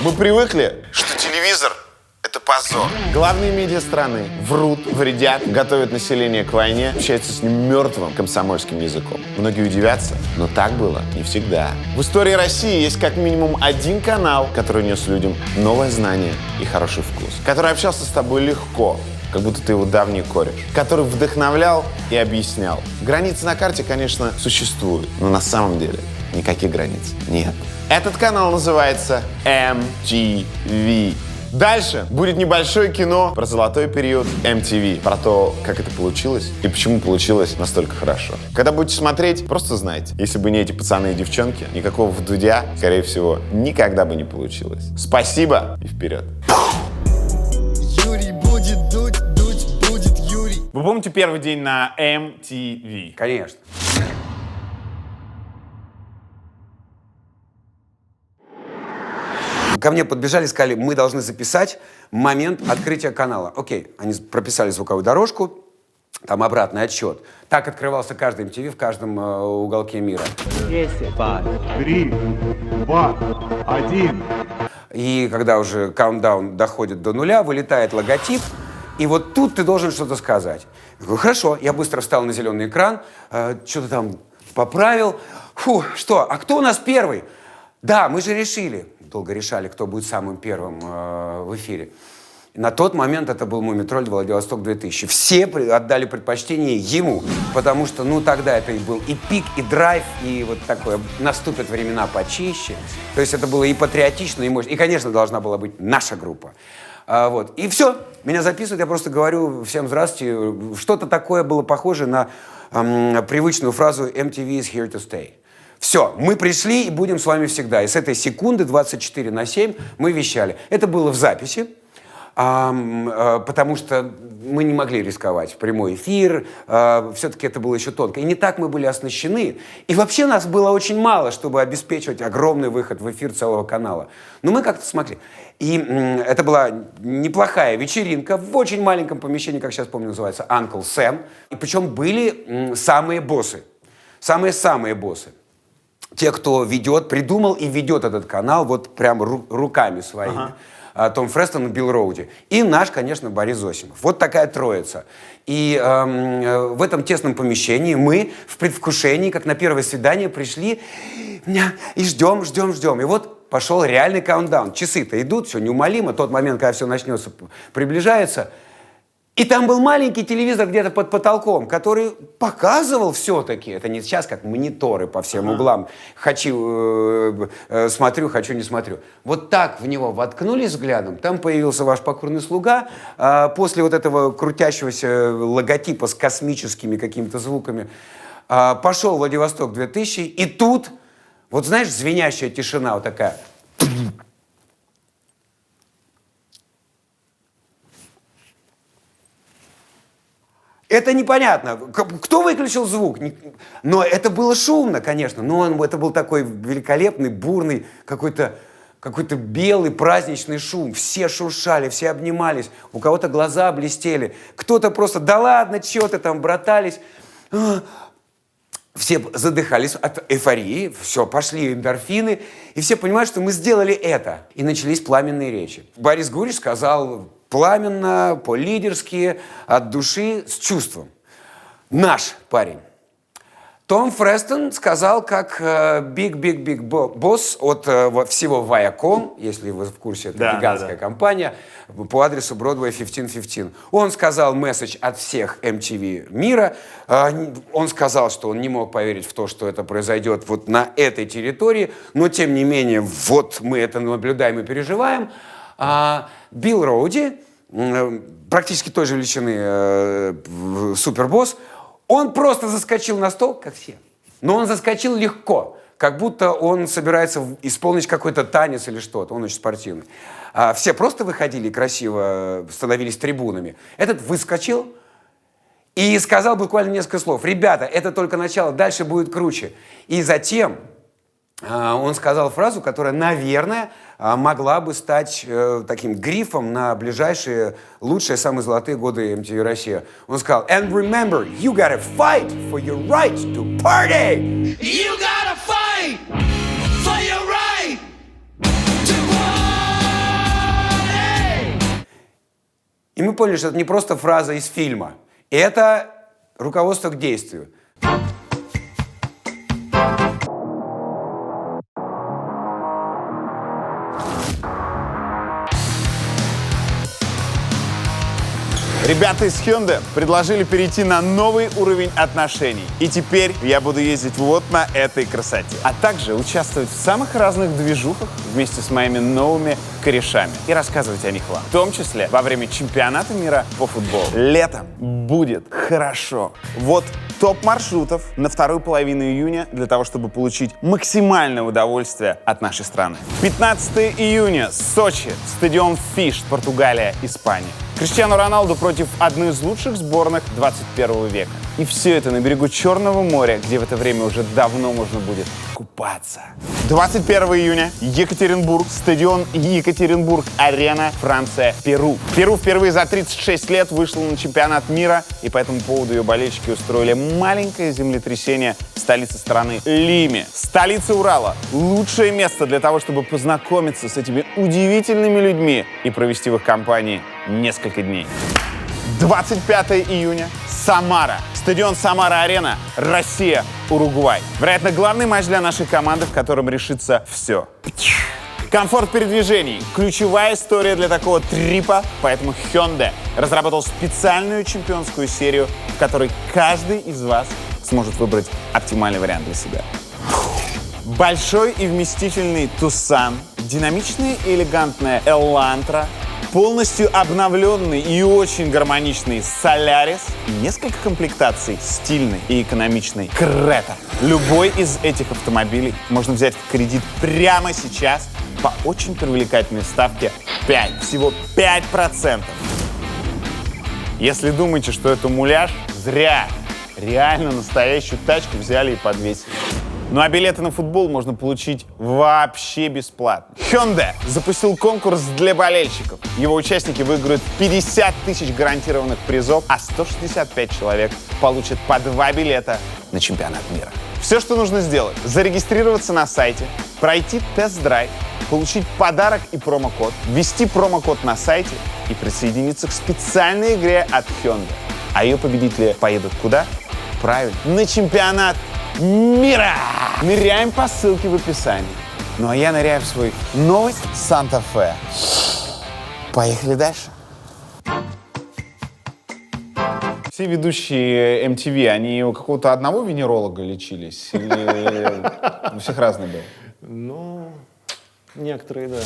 Мы привыкли, что телевизор — это позор. Главные медиа страны врут, вредят, готовят население к войне, общаются с ним мертвым комсомольским языком. Многие удивятся, но так было не всегда. В истории России есть как минимум один канал, который нес людям новое знание и хороший вкус, который общался с тобой легко, как будто ты его давний кореш, который вдохновлял и объяснял. Границы на карте, конечно, существуют, но на самом деле никаких границ нет. Этот канал называется MTV. Дальше будет небольшое кино про золотой период MTV, про то, как это получилось и почему получилось настолько хорошо. Когда будете смотреть, просто знайте, если бы не эти пацаны и девчонки, никакого Вдудя, скорее всего, никогда бы не получилось. Спасибо и вперед! Юрий будет дуть, будет Юрий. Вы помните первый день на MTV? Конечно. Ко мне подбежали и сказали, мы должны записать момент открытия канала. Окей, они прописали звуковую дорожку, там обратный отсчет. Так открывался каждый MTV в каждом уголке мира. 3, 2, 1. И когда уже каунтдаун доходит до нуля, вылетает логотип, и вот тут ты должен что-то сказать. Я говорю, хорошо, я быстро встал на зеленый экран, что-то там поправил. Фу, что, а кто у нас первый? Да, мы же решили. Долго решали, кто будет самым первым в эфире. И на тот момент это был «Мумий-тролль» Владивосток 2000. Все отдали предпочтение ему, потому что, ну, тогда это и был и пик, и драйв, и вот такое, наступят времена почище. То есть это было и патриотично, и мощно. И, конечно, должна была быть наша группа. Вот. И все, меня записывают, я просто говорю всем здравствуйте. Что-то такое было похоже на привычную фразу «MTV is here to stay». Все, мы пришли и будем с вами всегда. И с этой секунды 24/7 мы вещали. Это было в записи, потому что мы не могли рисковать. Прямой эфир, все-таки это было еще тонко. И не так мы были оснащены. И вообще нас было очень мало, чтобы обеспечивать огромный выход в эфир целого канала. Но мы как-то смогли. И это была неплохая вечеринка в очень маленьком помещении, как сейчас помню, называется Uncle Sam. И причем были самые боссы. Самые-самые боссы. Те, кто ведет, придумал и ведет этот канал вот прям руками своими. Том Фрестон и Билл Роуди. И наш, конечно, Борис Зосимов. Вот такая троица. И в этом тесном помещении мы в предвкушении, как на первое свидание, пришли и ждем. И вот пошел реальный каунтдаун. Часы-то идут, все неумолимо. Тот момент, когда все начнется, приближается. И там был маленький телевизор где-то под потолком, который показывал все-таки, это не сейчас как мониторы по всем углам, хочу смотрю, хочу не смотрю. Вот так в него воткнулись взглядом, там появился ваш покорный слуга, после вот этого крутящегося логотипа с космическими какими-то звуками пошел Владивосток 2000, и тут, вот знаешь, звенящая тишина вот такая. Это непонятно. Кто выключил звук? Но это было шумно, конечно. Но это был такой великолепный, бурный, какой-то белый праздничный шум. Все шуршали, все обнимались. У кого-то глаза блестели. Кто-то просто, да ладно, чё ты там, братались. Все задыхались от эйфории. Все, пошли эндорфины. И все понимают, что мы сделали это. И начались пламенные речи. Борис Гурьевич сказал... пламенно, по-лидерски, от души, с чувством. Наш парень. Том Фрестон сказал, как big босс от всего Viacom, если вы в курсе, это гигантская компания, по адресу Broadway 1515. Он сказал месседж от всех MTV мира. Он сказал, что он не мог поверить в то, что это произойдет вот на этой территории, но тем не менее, вот мы это наблюдаем и переживаем. Билл Роуди, практически той же величины супербосс, он просто заскочил на стол, как все. Но он заскочил легко, как будто он собирается исполнить какой-то танец или что-то. Он очень спортивный. Все просто выходили красиво, становились трибунами. Этот выскочил и сказал буквально несколько слов. Ребята, это только начало, дальше будет круче. И затем... он сказал фразу, которая, наверное, могла бы стать таким грифом на ближайшие лучшие, самые золотые годы MTV Россия. Он сказал, and remember, you gotta fight for your right to party! You gotta fight for your right to party! И мы поняли, что это не просто фраза из фильма. Это руководство к действию. Ребята из Hyundai предложили перейти на новый уровень отношений. И теперь я буду ездить вот на этой красоте. А также участвовать в самых разных движухах вместе с моими новыми корешами. И рассказывать о них вам. В том числе во время чемпионата мира по футболу. Летом будет хорошо. Вот топ маршрутов на вторую половину июня для того, чтобы получить максимальное удовольствие от нашей страны. 15 июня, Сочи, стадион Фиш, Португалия, Испания. Криштиану Роналду против одной из лучших сборных 21 века. И все это на берегу Черного моря, где в это время уже давно можно будет купаться. 21 июня, Екатеринбург, стадион Екатеринбург-Арена, Франция, Перу. Перу впервые за 36 лет вышла на чемпионат мира, и по этому поводу ее болельщики устроили маленькое землетрясение в столице страны Лиме. Столица Урала — лучшее место для того, чтобы познакомиться с этими удивительными людьми и провести в их компании несколько дней. 25 июня, Самара. Стадион Самара-Арена, Россия, Уругвай. Вероятно, главный матч для нашей команды, в котором решится все. Комфорт передвижений – ключевая история для такого трипа, поэтому Hyundai разработал специальную чемпионскую серию, в которой каждый из вас сможет выбрать оптимальный вариант для себя. Большой и вместительный Tucson, динамичная и элегантная Elantra, полностью обновленный и очень гармоничный Solaris и несколько комплектаций стильной и экономичной Creta. Любой из этих автомобилей можно взять в кредит прямо сейчас по очень привлекательной ставке 5, всего 5%. Если думаете, что это муляж, зря. Реально настоящую тачку взяли и подвесили. Ну а билеты на футбол можно получить вообще бесплатно. Hyundai запустил конкурс для болельщиков. Его участники выиграют 50 тысяч гарантированных призов, а 165 человек получат по 2 билета на чемпионат мира. Все, что нужно сделать — зарегистрироваться на сайте, пройти тест-драйв, получить подарок и промокод, ввести промокод на сайте и присоединиться к специальной игре от Hyundai. А ее победители поедут куда? Правильно, на чемпионат мира! Ныряем по ссылке в описании. Ну а я ныряю в свой новый Санта-Фе. Поехали дальше. Все ведущие MTV, они у какого-то одного венеролога лечились? Или у всех разный был? Ну, некоторые, да.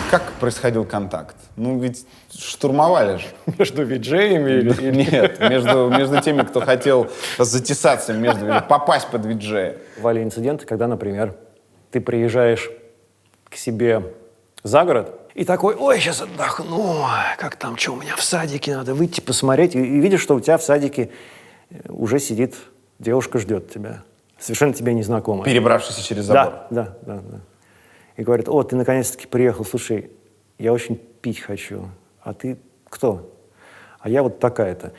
Как происходил контакт? Ну ведь штурмовали же. Между виджеями или... Нет, между теми, кто хотел затесаться или попасть под виджея. Бывали инциденты, когда, например, ты приезжаешь к себе за город и такой: ой, сейчас отдохну, как там, что у меня в садике, надо выйти посмотреть. И видишь, что у тебя в садике уже сидит девушка, ждет тебя, совершенно тебе незнакомая. Перебравшийся через забор. Да. И говорит: о, ты наконец-таки приехал, слушай, я очень пить хочу. А ты кто? А я вот такая-то.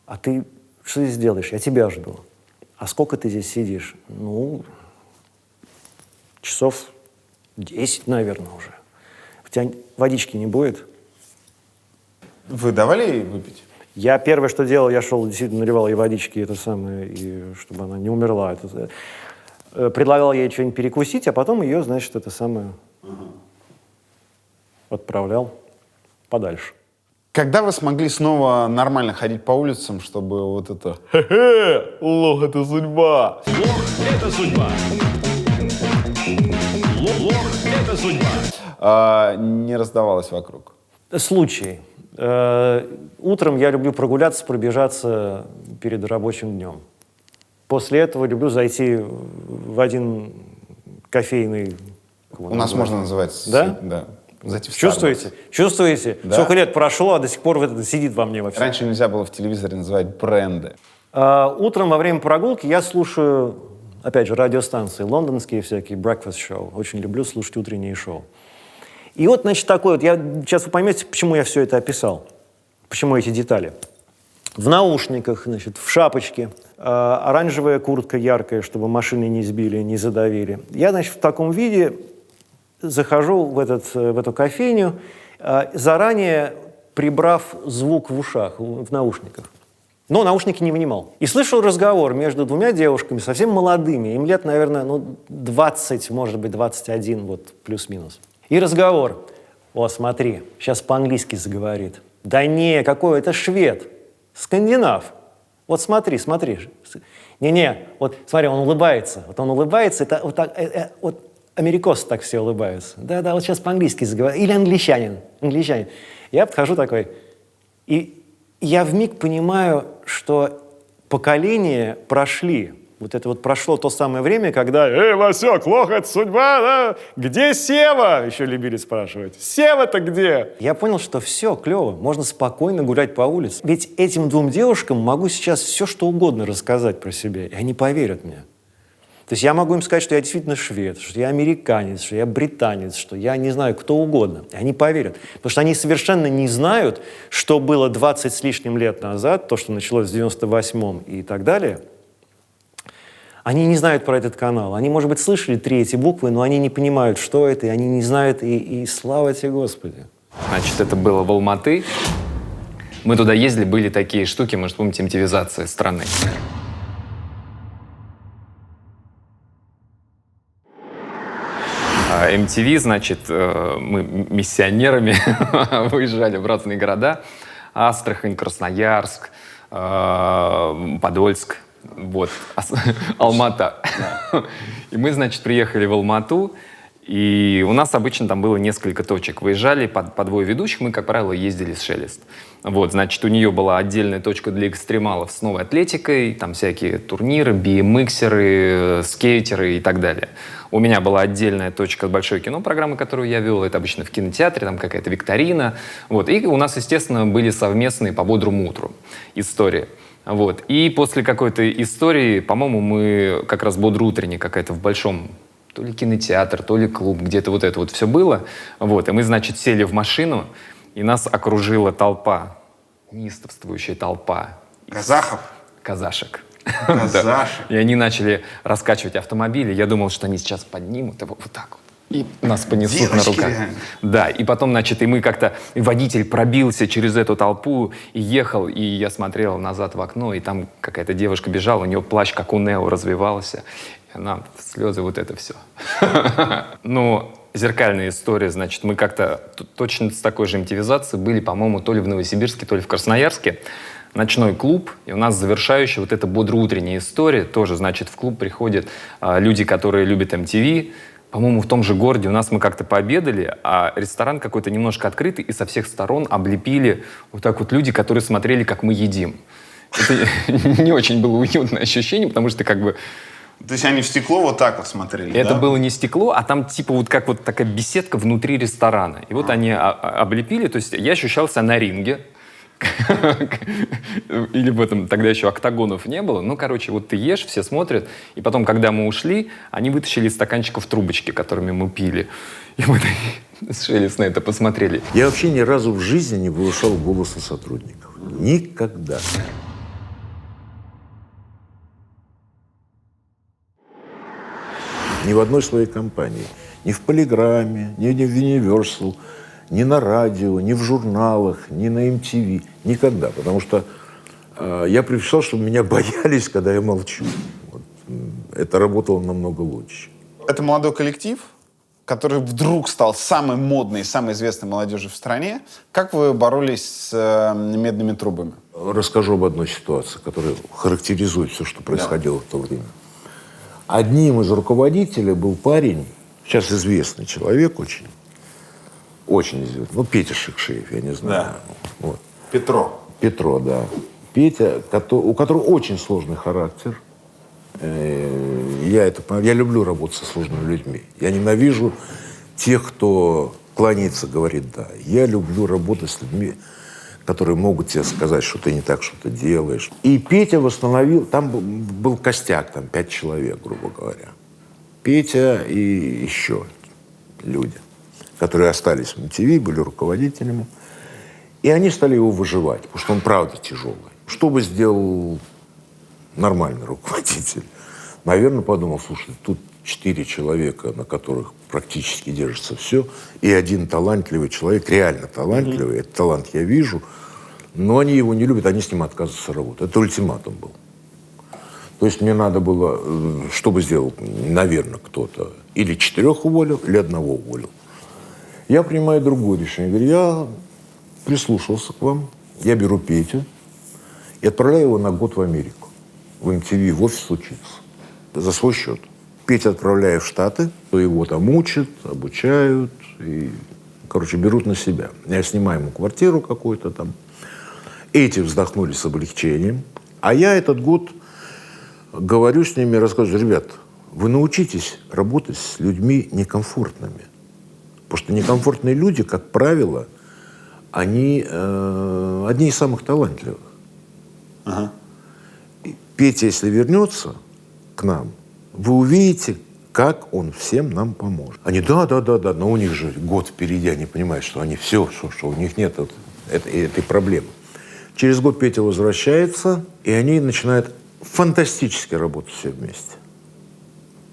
А ты что здесь делаешь? Я тебя жду. А сколько ты здесь сидишь? Ну, часов 10, наверное, уже. У тебя водички не будет? Вы давали ей выпить? Я первое, что делал, я шел, действительно наливал ей водички, это самое, и чтобы она не умерла. Предлагал ей что-нибудь перекусить, а потом ее, значит, это самое отправлял подальше. Когда вы смогли снова нормально ходить по улицам, чтобы вот это «Хе-хе, лох, это судьба». Лох — это судьба. Лох — это судьба. Не раздавалось вокруг? Случаи. Утром я люблю прогуляться, пробежаться перед рабочим днем. После этого люблю зайти в один кофейный... У нас можно называть... Да? Да. Зайти в Чувствуете? Starbucks. Чувствуете? Да. Сколько лет прошло, а до сих пор это сидит во мне во всем. Раньше нельзя было в телевизоре называть бренды. Утром во время прогулки я слушаю, опять же, радиостанции, лондонские всякие, breakfast show. Очень люблю слушать утренние шоу. И вот, значит, такой вот, сейчас вы поймете, почему я все это описал, почему эти детали. В наушниках, значит, в шапочке, оранжевая куртка яркая, чтобы машины не сбили, не задавили. Я, значит, в таком виде захожу в эту кофейню, заранее прибрав звук в ушах, в наушниках. Но наушники не вынимал. И слышал разговор между двумя девушками, совсем молодыми. Им лет, наверное, 20, может быть, 21, вот плюс-минус. И разговор. О, смотри, сейчас по-английски заговорит. Да не, какой это швед. Скандинав. Вот смотри. Не-не, вот смотри, он улыбается. Вот он улыбается, это вот так, вот америкосы так все улыбаются. Да-да, вот сейчас по-английски заговорит. Или англичанин. Я подхожу такой, и я вмиг понимаю, что поколения прошли. Вот это вот прошло то самое время, когда «Эй, Васек, лох, это судьба, да? Где Сева?» Еще любили спрашивать. «Сева-то где?» Я понял, что все, клево, можно спокойно гулять по улице. Ведь этим двум девушкам могу сейчас все, что угодно рассказать про себя, и они поверят мне. То есть я могу им сказать, что я действительно швед, что я американец, что я британец, что я не знаю, кто угодно. И они поверят. Потому что они совершенно не знают, что было 20 с лишним лет назад, то, что началось в 98-м и так далее. Они не знают про этот канал. Они, может быть, слышали 3 эти буквы, но они не понимают, что это, и они не знают, и слава тебе, Господи. Значит, это было в Алматы. Мы туда ездили, были такие штуки, может, помните, MTV-зация страны. MTV, значит, мы миссионерами выезжали в разные города. Астрахань, Красноярск, Подольск, вот, Алмата. И мы, значит, приехали в Алмату, и у нас обычно там было несколько точек. Выезжали по 2 ведущих, мы, как правило, ездили с Шелест. Вот, значит, у нее была отдельная точка для экстремалов с новой атлетикой, там всякие турниры, BMX-еры, скейтеры и так далее. У меня была отдельная точка большой кинопрограммы, которую я вел, это обычно в кинотеатре, там какая-то викторина. Вот. И у нас, естественно, были совместные по бодрому утру истории. Вот. И после какой-то истории, по-моему, мы как раз бодро-утренняя какая-то в большом то ли кинотеатр, то ли клуб, где-то вот это вот все было. Вот. И мы, значит, сели в машину, и нас окружила толпа, неистовствующая толпа. Казахов? Казашек. Казашек. И они начали раскачивать автомобили. Я думал, что они сейчас поднимут его вот так вот. И нас понесут девочки, на руках. реально. Да, и потом, значит, и мы как-то... И водитель пробился через эту толпу и ехал, и я смотрел назад в окно, и там какая-то девушка бежала, у нее плащ, как у Нео, развивался. И она, слезы, вот это все. Ну, зеркальная история, значит, мы как-то точно с такой же MTV-зацией были, по-моему, то ли в Новосибирске, то ли в Красноярске. Ночной клуб, и у нас завершающая вот эта бодро-утренняя история. Тоже, значит, в клуб приходят люди, которые любят MTV. По-моему, в том же городе у нас мы как-то пообедали, а ресторан какой-то немножко открытый, и со всех сторон облепили вот так вот люди, которые смотрели, как мы едим. Это не очень было уютное ощущение, потому что как бы... То есть они в стекло вот так вот смотрели, Это да? было не стекло, а там типа вот как вот такая беседка внутри ресторана. И вот они облепили, то есть я ощущал себя на ринге. Или в этом тогда еще октагонов не было. Ну, короче, вот ты ешь, все смотрят. И потом, когда мы ушли, они вытащили из стаканчиков трубочки, которыми мы пили. И мы с Шелест на это посмотрели. Я вообще ни разу в жизни не повышал голос на сотрудников. Никогда. Ни в одной своей компании. Ни в Полиграме, ни в Universal, ни на радио, ни в журналах, ни на MTV. Никогда. Потому что я предпочитал, чтобы меня боялись, когда я молчу. Вот. Это работало намного лучше. Это молодой коллектив, который вдруг стал самой модной, самой известной молодежью в стране. Как вы боролись с медными трубами? Расскажу об одной ситуации, которая характеризует все, что происходило в то время. Одним из руководителей был парень, сейчас известный человек очень известный, ну, Петя Шекшеев, я не знаю. Да. Вот. Петро, да. Петя, у которого очень сложный характер. Я люблю работать со сложными людьми. Я ненавижу тех, кто кланяется, говорит «да». Я люблю работать с людьми, которые могут тебе сказать, что ты не так что-то делаешь. И Петя восстановил, там был костяк, там 5 человек, грубо говоря. Петя и еще люди, которые остались в MTV, были руководителями. И они стали его выживать, потому что он правда тяжелый. Что бы сделал нормальный руководитель? Наверное, подумал, слушай, тут 4 человека, на которых практически держится все, и один талантливый человек, реально талантливый, этот талант я вижу, но они его не любят, они с ним отказываются работать. Это ультиматум был. То есть мне надо было, что бы сделал, наверное, кто-то, или 4 уволил, или 1 уволил. Я принимаю другое решение. Говорю, я прислушался к вам, я беру Петю и отправляю его на год в Америку, в MTV, в офис учиться, за свой счет. Петю отправляю в Штаты, то его там учат, обучают и, короче, берут на себя. Я снимаю ему квартиру какую-то там. Эти вздохнули с облегчением. А я этот год говорю с ними, рассказываю, ребят, вы научитесь работать с людьми некомфортными. Потому что некомфортные люди, как правило, они одни из самых талантливых. Ага. И Петя, если вернется к нам, вы увидите, как он всем нам поможет. Они, да, но у них же год впереди, они понимают, что они все, что у них нет этой проблемы. Через год Петя возвращается, и они начинают фантастически работать все вместе.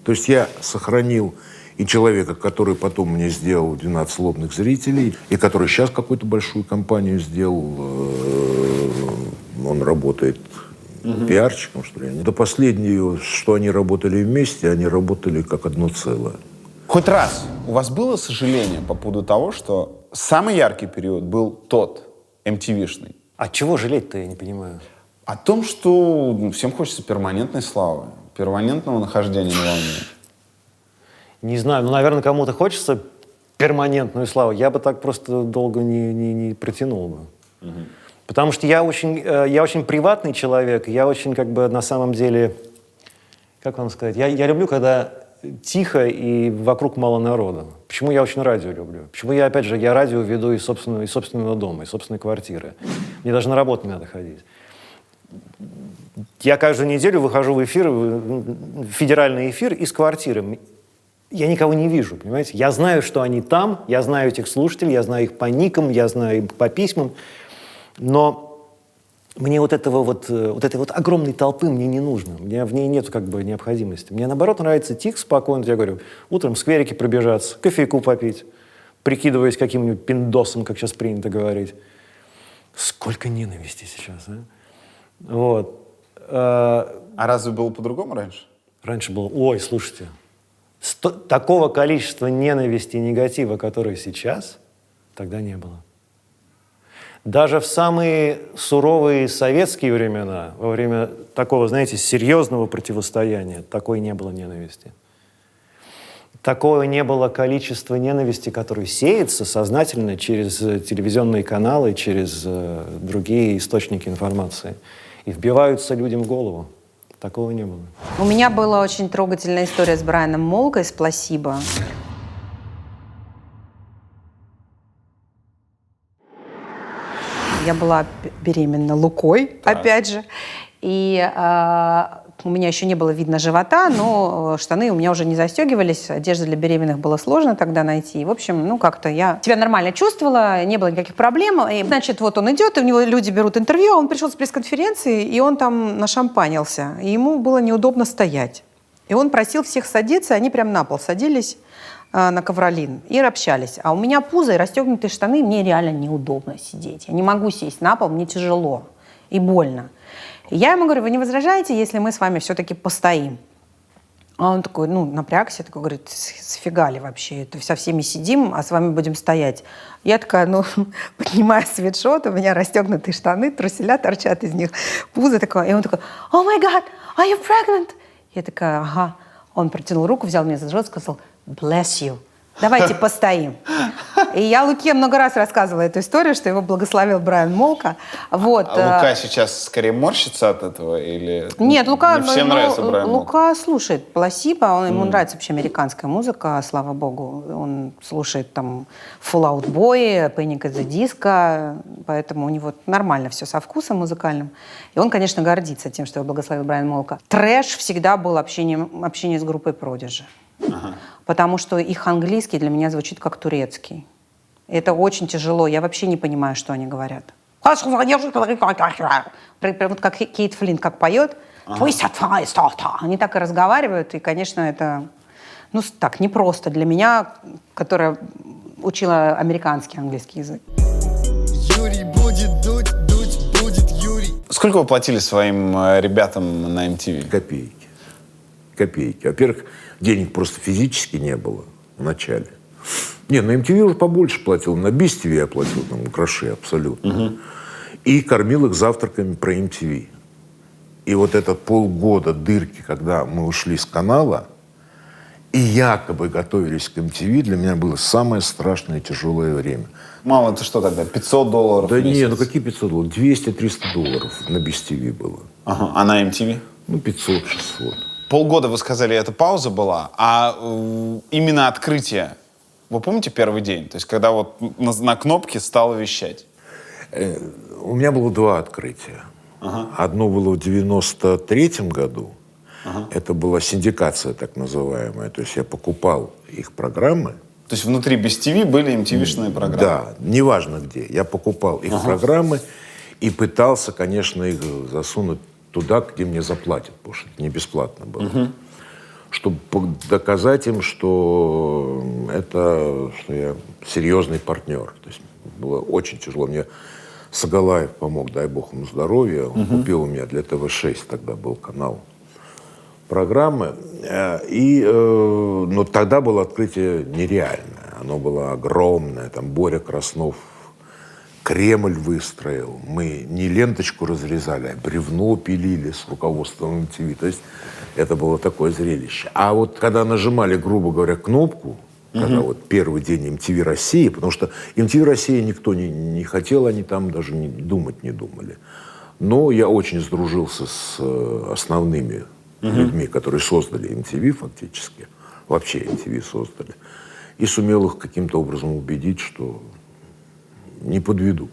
То есть я сохранил и человека, который потом мне сделал 12 лобных зрителей, и который сейчас какую-то большую компанию сделал, он работает пиарщиком, что ли. До последнего, что они работали вместе, они работали как одно целое. Хоть раз у вас было сожаление по поводу того, что самый яркий период был тот, MTV-шный? А чего жалеть-то, я не понимаю? О том, что всем хочется перманентной славы, перманентного нахождения на волне. Не знаю, наверное, кому-то хочется перманентную славу. Я бы так просто долго не протянул бы. Потому что я очень приватный человек, я очень на самом деле, как вам сказать, я люблю, когда тихо и вокруг мало народа. Почему я очень радио люблю? Почему я радио веду из собственного дома, из собственной квартиры. Мне даже на работу не надо ходить. Я каждую неделю выхожу в эфир, в федеральный эфир из квартиры. Я никого не вижу, понимаете? Я знаю, что они там, я знаю этих слушателей, я знаю их по никам, я знаю их по письмам, но мне этой огромной толпы мне не нужно. У меня в ней нет необходимости. Мне, наоборот, нравится тихо, спокойно. Я говорю, утром в скверике пробежаться, кофейку попить, прикидываясь каким-нибудь пиндосом, как сейчас принято говорить. Сколько ненависти сейчас, а? Вот. А разве было по-другому раньше? Раньше было, ой, слушайте, такого количества ненависти и негатива, которое сейчас, тогда не было. Даже в самые суровые советские времена, во время такого, знаете, серьезного противостояния, такой не было ненависти. Такого не было количества ненависти, которое сеется сознательно через телевизионные каналы, через другие источники информации. И вбиваются людям в голову. Такого не было. У меня была очень трогательная история с Брайаном Молкой, с «Пласибо». Я была беременна Лукой, опять же. И у меня еще не было видно живота, но штаны у меня уже не застегивались. Одежду для беременных было сложно тогда найти. И, в общем, как-то я себя нормально чувствовала, не было никаких проблем. И, значит, вот он идет, и у него люди берут интервью, он пришел с пресс-конференции, и он там нашампанился. И ему было неудобно стоять. И он просил всех садиться, они прям на пол садились на ковролин и общались. А у меня пузо и расстегнутые штаны, мне реально неудобно сидеть. Я не могу сесть на пол, мне тяжело и больно. И я ему говорю, вы не возражаете, если мы с вами все-таки постоим? А он такой, напрягся, такой, говорит, сфига ли вообще, это со всеми сидим, а с вами будем стоять. Я такая, поднимаю свитшот, у меня расстегнутые штаны, труселя торчат из них, пузо такое. И он такой, oh my God, are you pregnant? Я такая, ага. Он протянул руку, взял меня за живот, сказал, bless you. Давайте постоим. И я Луке много раз рассказывала эту историю, что его благословил Брайан Молка. Вот. А Лука сейчас скорее морщится от этого? Или нет, Лука, не всем нравится Брайан Молка? Лука слушает «Пласибо», ему нравится вообще американская музыка, слава богу. Он слушает там Fall Out Boy, Panic at the Disco, поэтому у него нормально все со вкусом музыкальным. И он, конечно, гордится тем, что его благословил Брайан Молка. Трэш всегда был общение с группой Prodigy. Ага. Потому что их английский для меня звучит как турецкий. Это очень тяжело. Я вообще не понимаю, что они говорят. Вот как Кейт Флинн как поет, Они так и разговаривают, и, конечно, это, ну, так, непросто для меня, которая учила американский английский язык. Юрий будет дуть, дуть будет Юрий. Сколько вы платили своим ребятам на MTV? Копейки. Копейки. Во-первых, денег просто физически не было в начале. Не, на MTV уже побольше платил. На Bis TV я платил там гроши абсолютно. И кормил их завтраками про MTV. И вот этот полгода дырки, когда мы ушли с канала и якобы готовились к MTV, для меня было самое страшное и тяжелое время. Мало, это что тогда, $500 Да в месяц? не, ну какие 500 долларов? 200-300 долларов на Bis TV было. Ага. А на MTV? Ну, 500-600. Полгода, вы сказали, это пауза была, а именно открытие, вы помните первый день? То есть, когда вот на кнопке стало вещать? У меня было два открытия. Одно было в 93-м году. Это была синдикация так называемая. То есть я покупал их программы. То есть внутри Bis TV были MTV-шные программы? Да, неважно где. Я покупал их программы и пытался, конечно, их засунуть туда, где мне заплатят, потому что это не бесплатно было. Чтобы доказать им, что я серьезный партнер. То есть было очень тяжело. Мне Сагалаев помог, дай бог ему здоровья. Он купил у меня для ТВ-6, тогда был канал, программы. Но тогда было открытие нереальное. Оно было огромное. Там Боря Краснов Кремль выстроил. Мы не ленточку разрезали, а бревно пилили с руководством MTV. То есть это было такое зрелище. А вот когда нажимали, грубо говоря, кнопку, когда вот первый день MTV России, потому что MTV России никто не хотел, они там даже думать не думали. Но я очень сдружился с основными людьми, которые создали MTV фактически, вообще MTV создали, и сумел их каким-то образом убедить, что не подведу.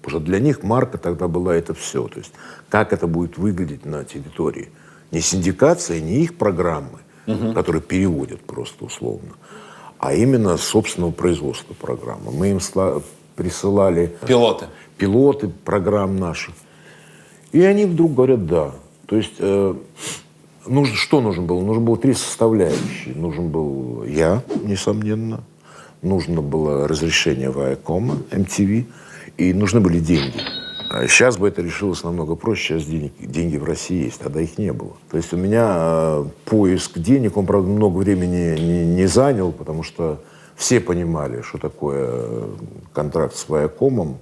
Потому что для них марка тогда была это все. То есть как это будет выглядеть на территории. Не синдикация, не их программы, которые переводят просто условно, а именно собственного производства программы. Мы им присылали пилоты программ наших. И они вдруг говорят «да». То есть что нужно было? Нужно было три составляющие. Нужен был я, несомненно. Нужно было разрешение Viacom, MTV. И нужны были деньги. Сейчас бы это решилось намного проще. Сейчас деньги в России есть, тогда их не было. То есть у меня поиск денег, он, правда, много времени не занял, потому что все понимали, что такое контракт с Viacom.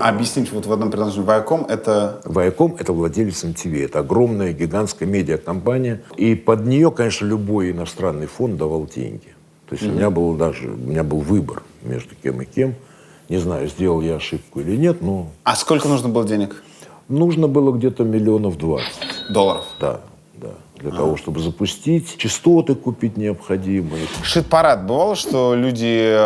Объясните, вот в одном предложении, Viacom это... Viacom — это владелец MTV. Это огромная, гигантская медиакомпания. И под нее, конечно, любой иностранный фонд давал деньги. То есть у меня был выбор между кем и кем. Не знаю, сделал я ошибку или нет, но... А сколько нужно было денег? Нужно было где-то $20 миллионов. Долларов? Да. Для того, чтобы запустить. Частоты купить необходимые. Шит-парад. Бывало, что люди,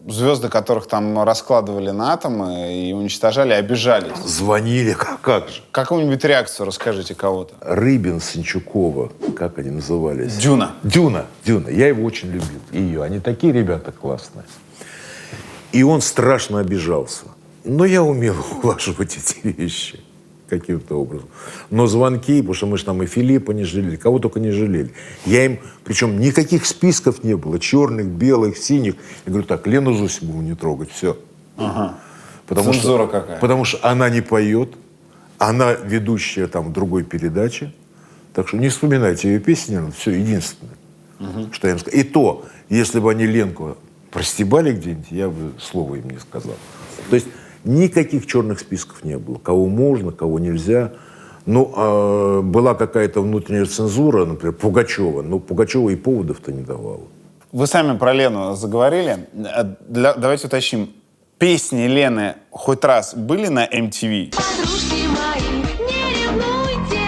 звезды, которых там раскладывали на атомы и уничтожали, обижались? Звонили, как же. Какую-нибудь реакцию расскажите кого-то. Рыбин, Санчукова, как они назывались? Дюна. Я его очень любил. И ее. Они такие ребята классные. И он страшно обижался. Но я умел улаживать эти вещи каким-то образом. Но звонки, потому что мы же там и Филиппа не жалели, кого только не жалели. Я им, причем никаких списков не было, черных, белых, синих. Я говорю, так, Лену Зосимову не трогать, все. Цензура какая? Потому что она не поет, она ведущая там другой передачи. Так что не вспоминайте ее песни, все, единственное, что я им сказал. И то, если бы они Ленку простебали где-нибудь, я бы слова им не сказал. То есть никаких черных списков не было. Кого можно, кого нельзя. Была какая-то внутренняя цензура, например, Пугачева. Но Пугачева и поводов-то не давала. Вы сами про Лену заговорили. Давайте уточним. Песни Лены хоть раз были на MTV? Подружки мои, не ревнуйте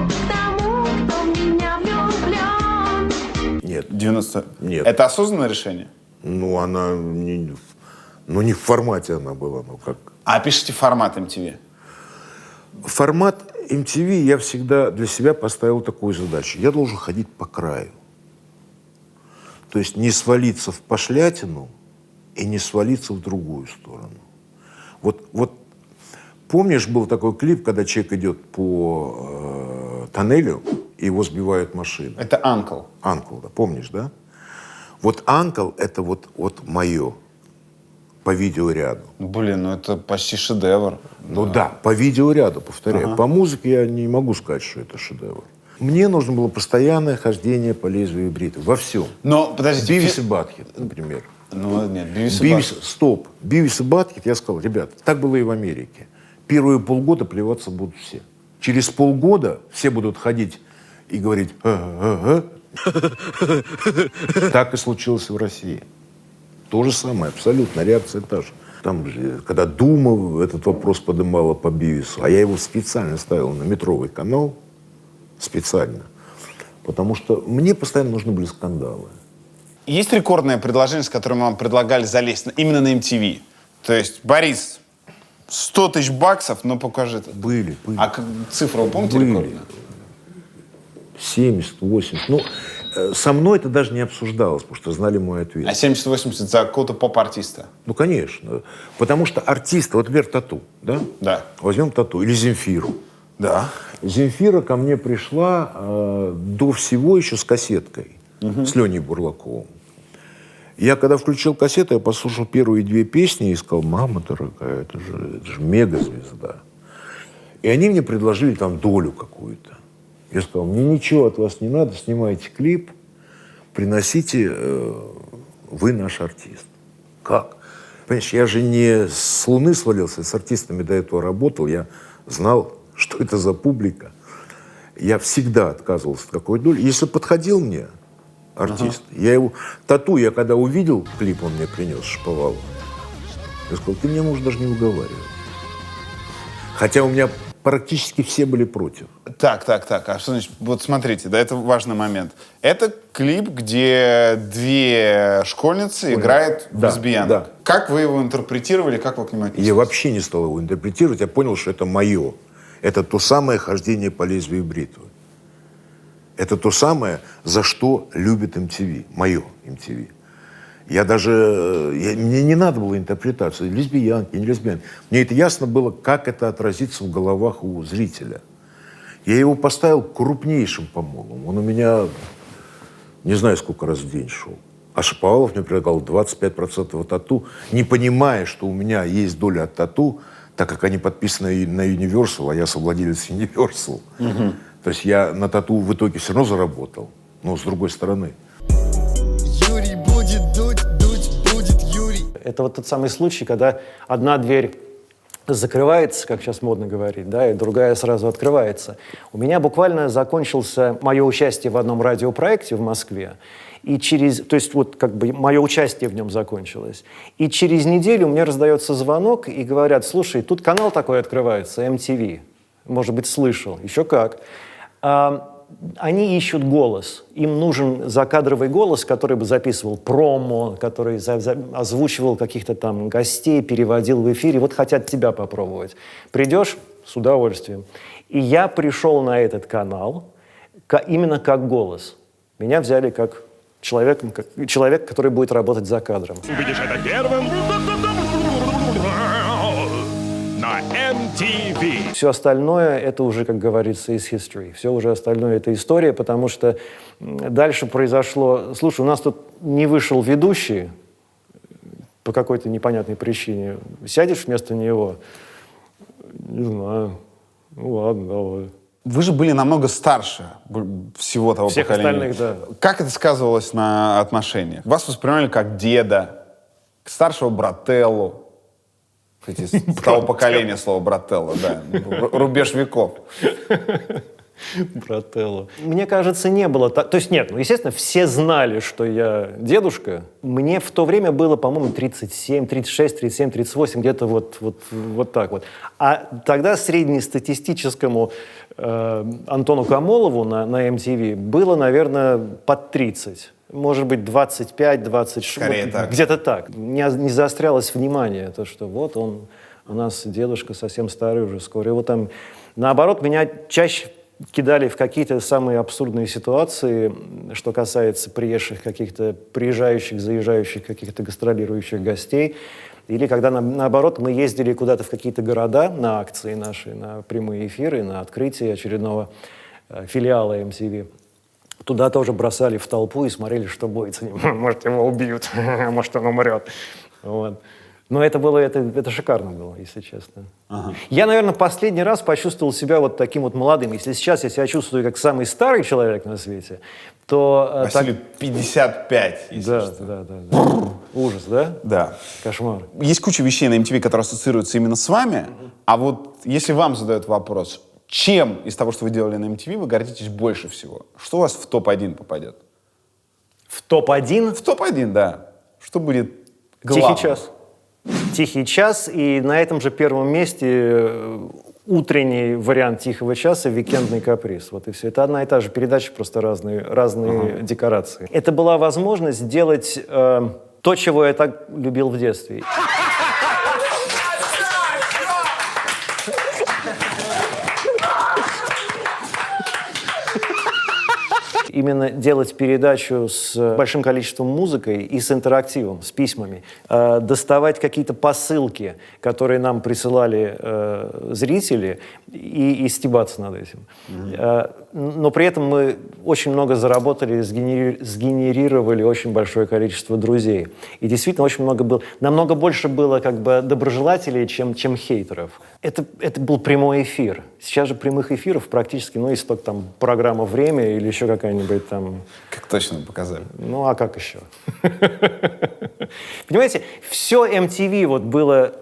к тому, кто в меня влюблен. Нет. 90? Нет. Это осознанное решение? Она не в формате она была. А пишите формат MTV? Формат MTV я всегда для себя поставил такую задачу. Я должен ходить по краю. То есть не свалиться в пошлятину и не свалиться в другую сторону. Вот помнишь, был такой клип, когда человек идет по тоннелю, и его сбивают машины? Это «Анкл». «Анкл», да, помнишь, да? Вот «Анкл» — это вот мое по видеоряду. Блин, ну это почти шедевр. Ну да, по видеоряду, повторяю. По музыке я не могу сказать, что это шедевр. Мне нужно было постоянное хождение по лезвию бритвы. Во всем. Но, подождите. Бивис и Батхед, например. Ну, нет, Бивис и Батхед. Стоп. Бивис и Батхед, я сказал, ребят, так было и в Америке. Первые полгода плеваться будут все. Через полгода все будут ходить и говорить «ага». Так и случилось и в России. То же самое, абсолютно, реакция та же. Там, когда Дума этот вопрос поднимала по Бивису, а я его специально ставил на метровый канал, специально, потому что мне постоянно нужны были скандалы. Есть рекордное предложение, с которым вам предлагали залезть именно на MTV? То есть, Борис, 100 тысяч баксов, но покажи это. Были. А цифру вы помните Были. рекордную? 70, 80. Ну, со мной это даже не обсуждалось, потому что знали мой ответ. А 70-80 за какого-то поп-артиста? Ну, конечно. Потому что артисты, вот, например, Тату, да? Да. Возьмем Тату или Земфиру. Да. Земфира ко мне пришла до всего еще с кассеткой, с Леней Бурлаковым. Я когда включил кассету, я послушал первые 2 песни и сказал: мама дорогая, это же мегазвезда. И они мне предложили там долю какую-то. Я сказал: мне ничего от вас не надо, снимайте клип, приносите, вы наш артист. Как? Понимаешь, я же не с Луны свалился, с артистами до этого работал, я знал, что это за публика. Я всегда отказывался от какой-то доли. Если подходил мне артист, я его... Тату, я когда увидел клип, он мне принес, Шаповалов, я сказал: ты меня можешь даже не уговаривать. Хотя у меня практически все были против. Так. А что значит? Вот смотрите, да, это важный момент. Это клип, где 2 школьницы играют в лесбиянок. Да. Как вы его интерпретировали, как вы к нему отнеслись? Я вообще не стал его интерпретировать, я понял, что это мое. Это то самое хождение по лезвию бритвы. Это то самое, за что любит MTV, мое MTV. Мне не надо было интерпретации, лесбиянки, не лесбиянки. Мне это ясно было, как это отразится в головах у зрителя. Я его поставил крупнейшим помолом. Он у меня не знаю, сколько раз в день шел. А Шаповалов мне предлагал 25% от Тату, не понимая, что у меня есть доля от Тату, так как они подписаны на Universal, а я совладелец Universal. То есть я на Тату в итоге все равно заработал, но с другой стороны. Юрий будет дуть будет Юрий. Это вот тот самый случай, когда одна дверь закрывается, как сейчас модно говорить, да, и другая сразу открывается. У меня буквально закончился мое участие в одном радиопроекте в Москве, и то есть вот как бы мое участие в нем закончилось. И через неделю мне раздается звонок и говорят: слушай, тут канал такой открывается, MTV. Может быть, слышал. Еще как. Они ищут голос. Им нужен закадровый голос, который бы записывал промо, который озвучивал каких-то там гостей, переводил в эфире. Вот хотят тебя попробовать. Придешь? С удовольствием. И я пришел на этот канал именно как голос. Меня взяли как человек, который будет работать за кадром. Увидишь это первым на MTV. Все остальное — это уже, как говорится, из history. Все уже остальное — это история, потому что дальше произошло... Слушай, у нас тут не вышел ведущий по какой-то непонятной причине. Сядешь вместо него? Не знаю. Ну ладно, давай. Вы же были намного старше всего того Всех поколения. остальных, да. Как это сказывалось на отношениях? Вас воспринимали как деда, старшего брателлу. Кстати, с того поколения слово брателло, да. Рубеж веков. Брателло. Мне кажется, не было... То есть нет, естественно, все знали, что я дедушка. Мне в то время было, по-моему, 37, 36, 37, 38, где-то вот так вот. А тогда среднестатистическому Антону Камолову на MTV было, наверное, под 30. Может быть, 25, 26. Скорее так. Где-то так. Не заострялось внимание, то, что вот он, у нас дедушка совсем старый уже, скоро. И вот там, наоборот, меня чаще кидали в какие-то самые абсурдные ситуации, что касается приезжих каких-то, приезжающих, заезжающих, каких-то гастролирующих гостей. Или когда, наоборот, мы ездили куда-то в какие-то города на акции наши, на прямые эфиры, на открытие очередного филиала MTV. Туда тоже бросали в толпу и смотрели, что будет с ним. Может, его убьют, может, он умрет. Вот. Но это шикарно было, если честно. Ага. Я, наверное, последний раз почувствовал себя вот таким вот молодым. Если сейчас я себя чувствую как самый старый человек на свете, то... Василию 55, если да. Ужас, да? Да. Кошмар. Есть куча вещей на MTV, которые ассоциируются именно с вами, а вот если вам задают вопрос, чем из того, что вы делали на MTV, вы гордитесь больше всего? Что у вас в топ-1 попадет? В топ-1? В топ-1, да. Что будет главным? «Тихий час». «Тихий час», и на этом же первом месте утренний вариант «Тихого часа» «Викендный каприз». Вот и все. Это одна и та же передача, просто разные декорации. Это была возможность сделать то, чего я так любил в детстве. Именно делать передачу с большим количеством музыки и с интерактивом, с письмами. Доставать какие-то посылки, которые нам присылали зрители, и стебаться над этим. Но при этом мы очень много заработали, сгенерировали очень большое количество друзей. И действительно очень много было, намного больше было как бы доброжелателей, чем хейтеров. Это был прямой эфир. Сейчас же прямых эфиров практически, если только там программа «Время» или еще какая-нибудь там... Как точно показали. Ну, а как еще? Понимаете, все MTV вот было...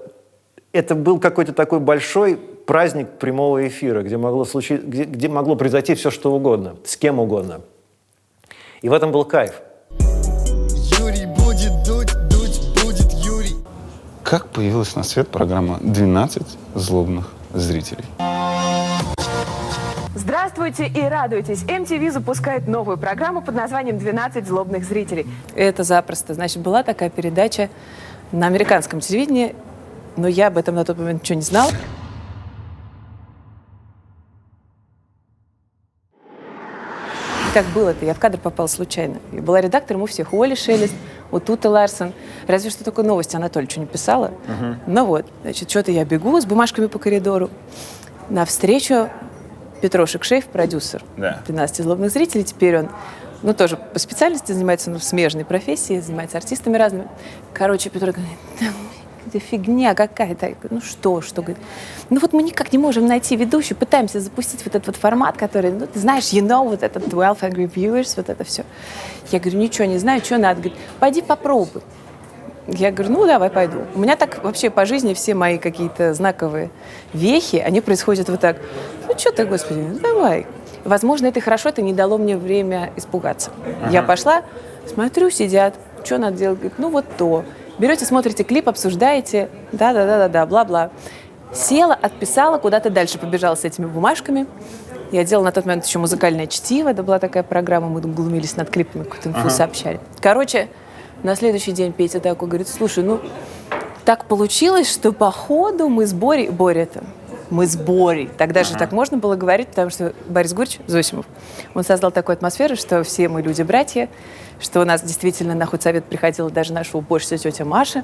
Это был какой-то такой большой праздник прямого эфира, где могло произойти все, что угодно, с кем угодно. И в этом был кайф. Юрий будет дуть будет Юрий. Как появилась на свет программа «12 злобных зрителей»? Здравствуйте и радуйтесь! MTV запускает новую программу под названием «12 злобных зрителей». Это запросто. Значит, была такая передача на американском телевидении, но я об этом на тот момент ничего не знала. Как было-то? Я в кадр попала случайно. Я была редактором у всех. У Оли Шелест, у Туты Ларсон. Разве что только новости Анатолий что не писала. Ну вот, значит, что-то я бегу с бумажками по коридору. Навстречу Петрушек Шейф, продюсер 12 злобных зрителей. Теперь он, тоже по специальности занимается, в смежной профессии, занимается артистами разными. Короче, Петрушек говорит, это фигня какая-то. Я говорю, что? Говорит, вот мы никак не можем найти ведущую, пытаемся запустить вот этот вот формат, который, ты знаешь, вот этот 12 Angry Viewers, вот это все. Я говорю, ничего не знаю, что надо. Говорит, пойди попробуй. Я говорю, давай, пойду. У меня так вообще по жизни все мои какие-то знаковые вехи, они происходят вот так. Что ты, Господи, давай. Возможно, это хорошо, это не дало мне время испугаться. Я пошла, смотрю, сидят, что надо делать? Говорит, вот то. Берете, смотрите клип, обсуждаете, да, бла-бла. Села, отписала, куда-то дальше побежала с этими бумажками. Я делала на тот момент еще музыкальное чтиво, это была такая программа, мы глумились над клипами, какую-то инфу сообщали. Короче, на следующий день Петя такой говорит, слушай, так получилось, что походу мы с Борей, мы с Борей, тогда же так можно было говорить, потому что Борис Гурьевич Зосимов, он создал такую атмосферу, что все мы люди-братья, что у нас действительно на худсовет приходила даже наша уборщица тетя Маша.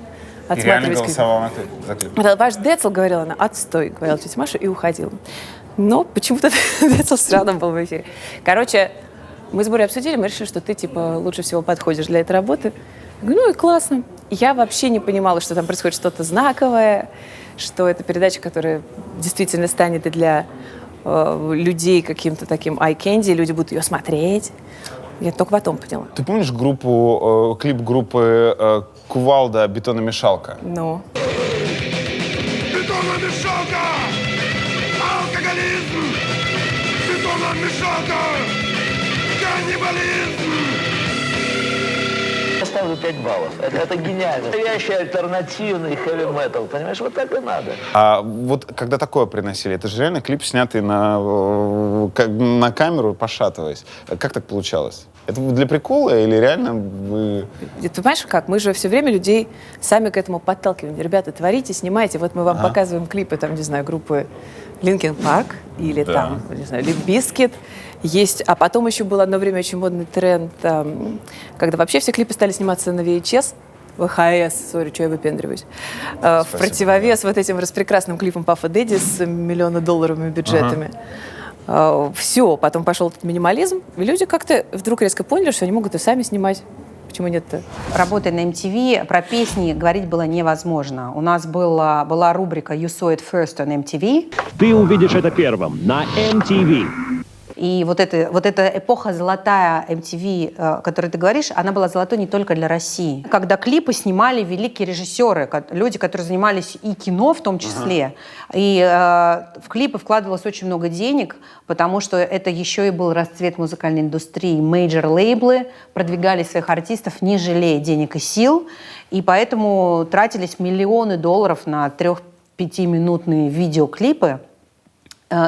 И реально голосовала за клип. Ваш Децл, говорила она, отстой, говорила тетя Маша, и уходила. Но почему-то Децл все равно был в эфире. Короче, мы с Борей обсудили, мы решили, что ты, лучше всего подходишь для этой работы. Я говорю, и классно. Я вообще не понимала, что там происходит что-то знаковое, что это передача, которая действительно станет и для людей каким-то таким eye-candy, люди будут ее смотреть. Я только потом поняла. Ты помнишь клип группы «Кувалда. Бетономешалка»? Ну. Бетономешалка! Алкоголизм! Бетономешалка! Каннибализм! Я ставлю 5 баллов. Это гениально. Настоящий альтернативный хэви-метал. Понимаешь, вот так и надо. А вот когда такое приносили, это же реально клип, снятый на камеру, пошатываясь. Как так получалось? Это для прикола или реально вы... Ты понимаешь, как? Мы же все время людей сами к этому подталкиваем. Ребята, творите, снимайте. Вот мы вам показываем клипы, там, не знаю, группы Linkin Park или там, не знаю, Limp Bizkit. Есть, а потом еще был одно время очень модный тренд, когда вообще все клипы стали сниматься на VHS, ВХС, сори, что я выпендриваюсь. В противовес вот этим распрекрасным клипам Паффа Дэдди с миллионнодолларовыми бюджетами. Все, потом пошел этот минимализм, и люди как-то вдруг резко поняли, что они могут и сами снимать. Почему нет-то? Работая на MTV, про песни говорить было невозможно. У нас была рубрика «You saw it first on MTV». Ты увидишь это первым на MTV. И вот эта эпоха золотая MTV, о которой ты говоришь, она была золотой не только для России. Когда клипы снимали великие режиссеры, люди, которые занимались и кино в том числе, и в клипы вкладывалось очень много денег, потому что это еще и был расцвет музыкальной индустрии. Мейджор-лейблы продвигали своих артистов, не жалея денег и сил, и поэтому тратились миллионы долларов на 3-5-минутные видеоклипы.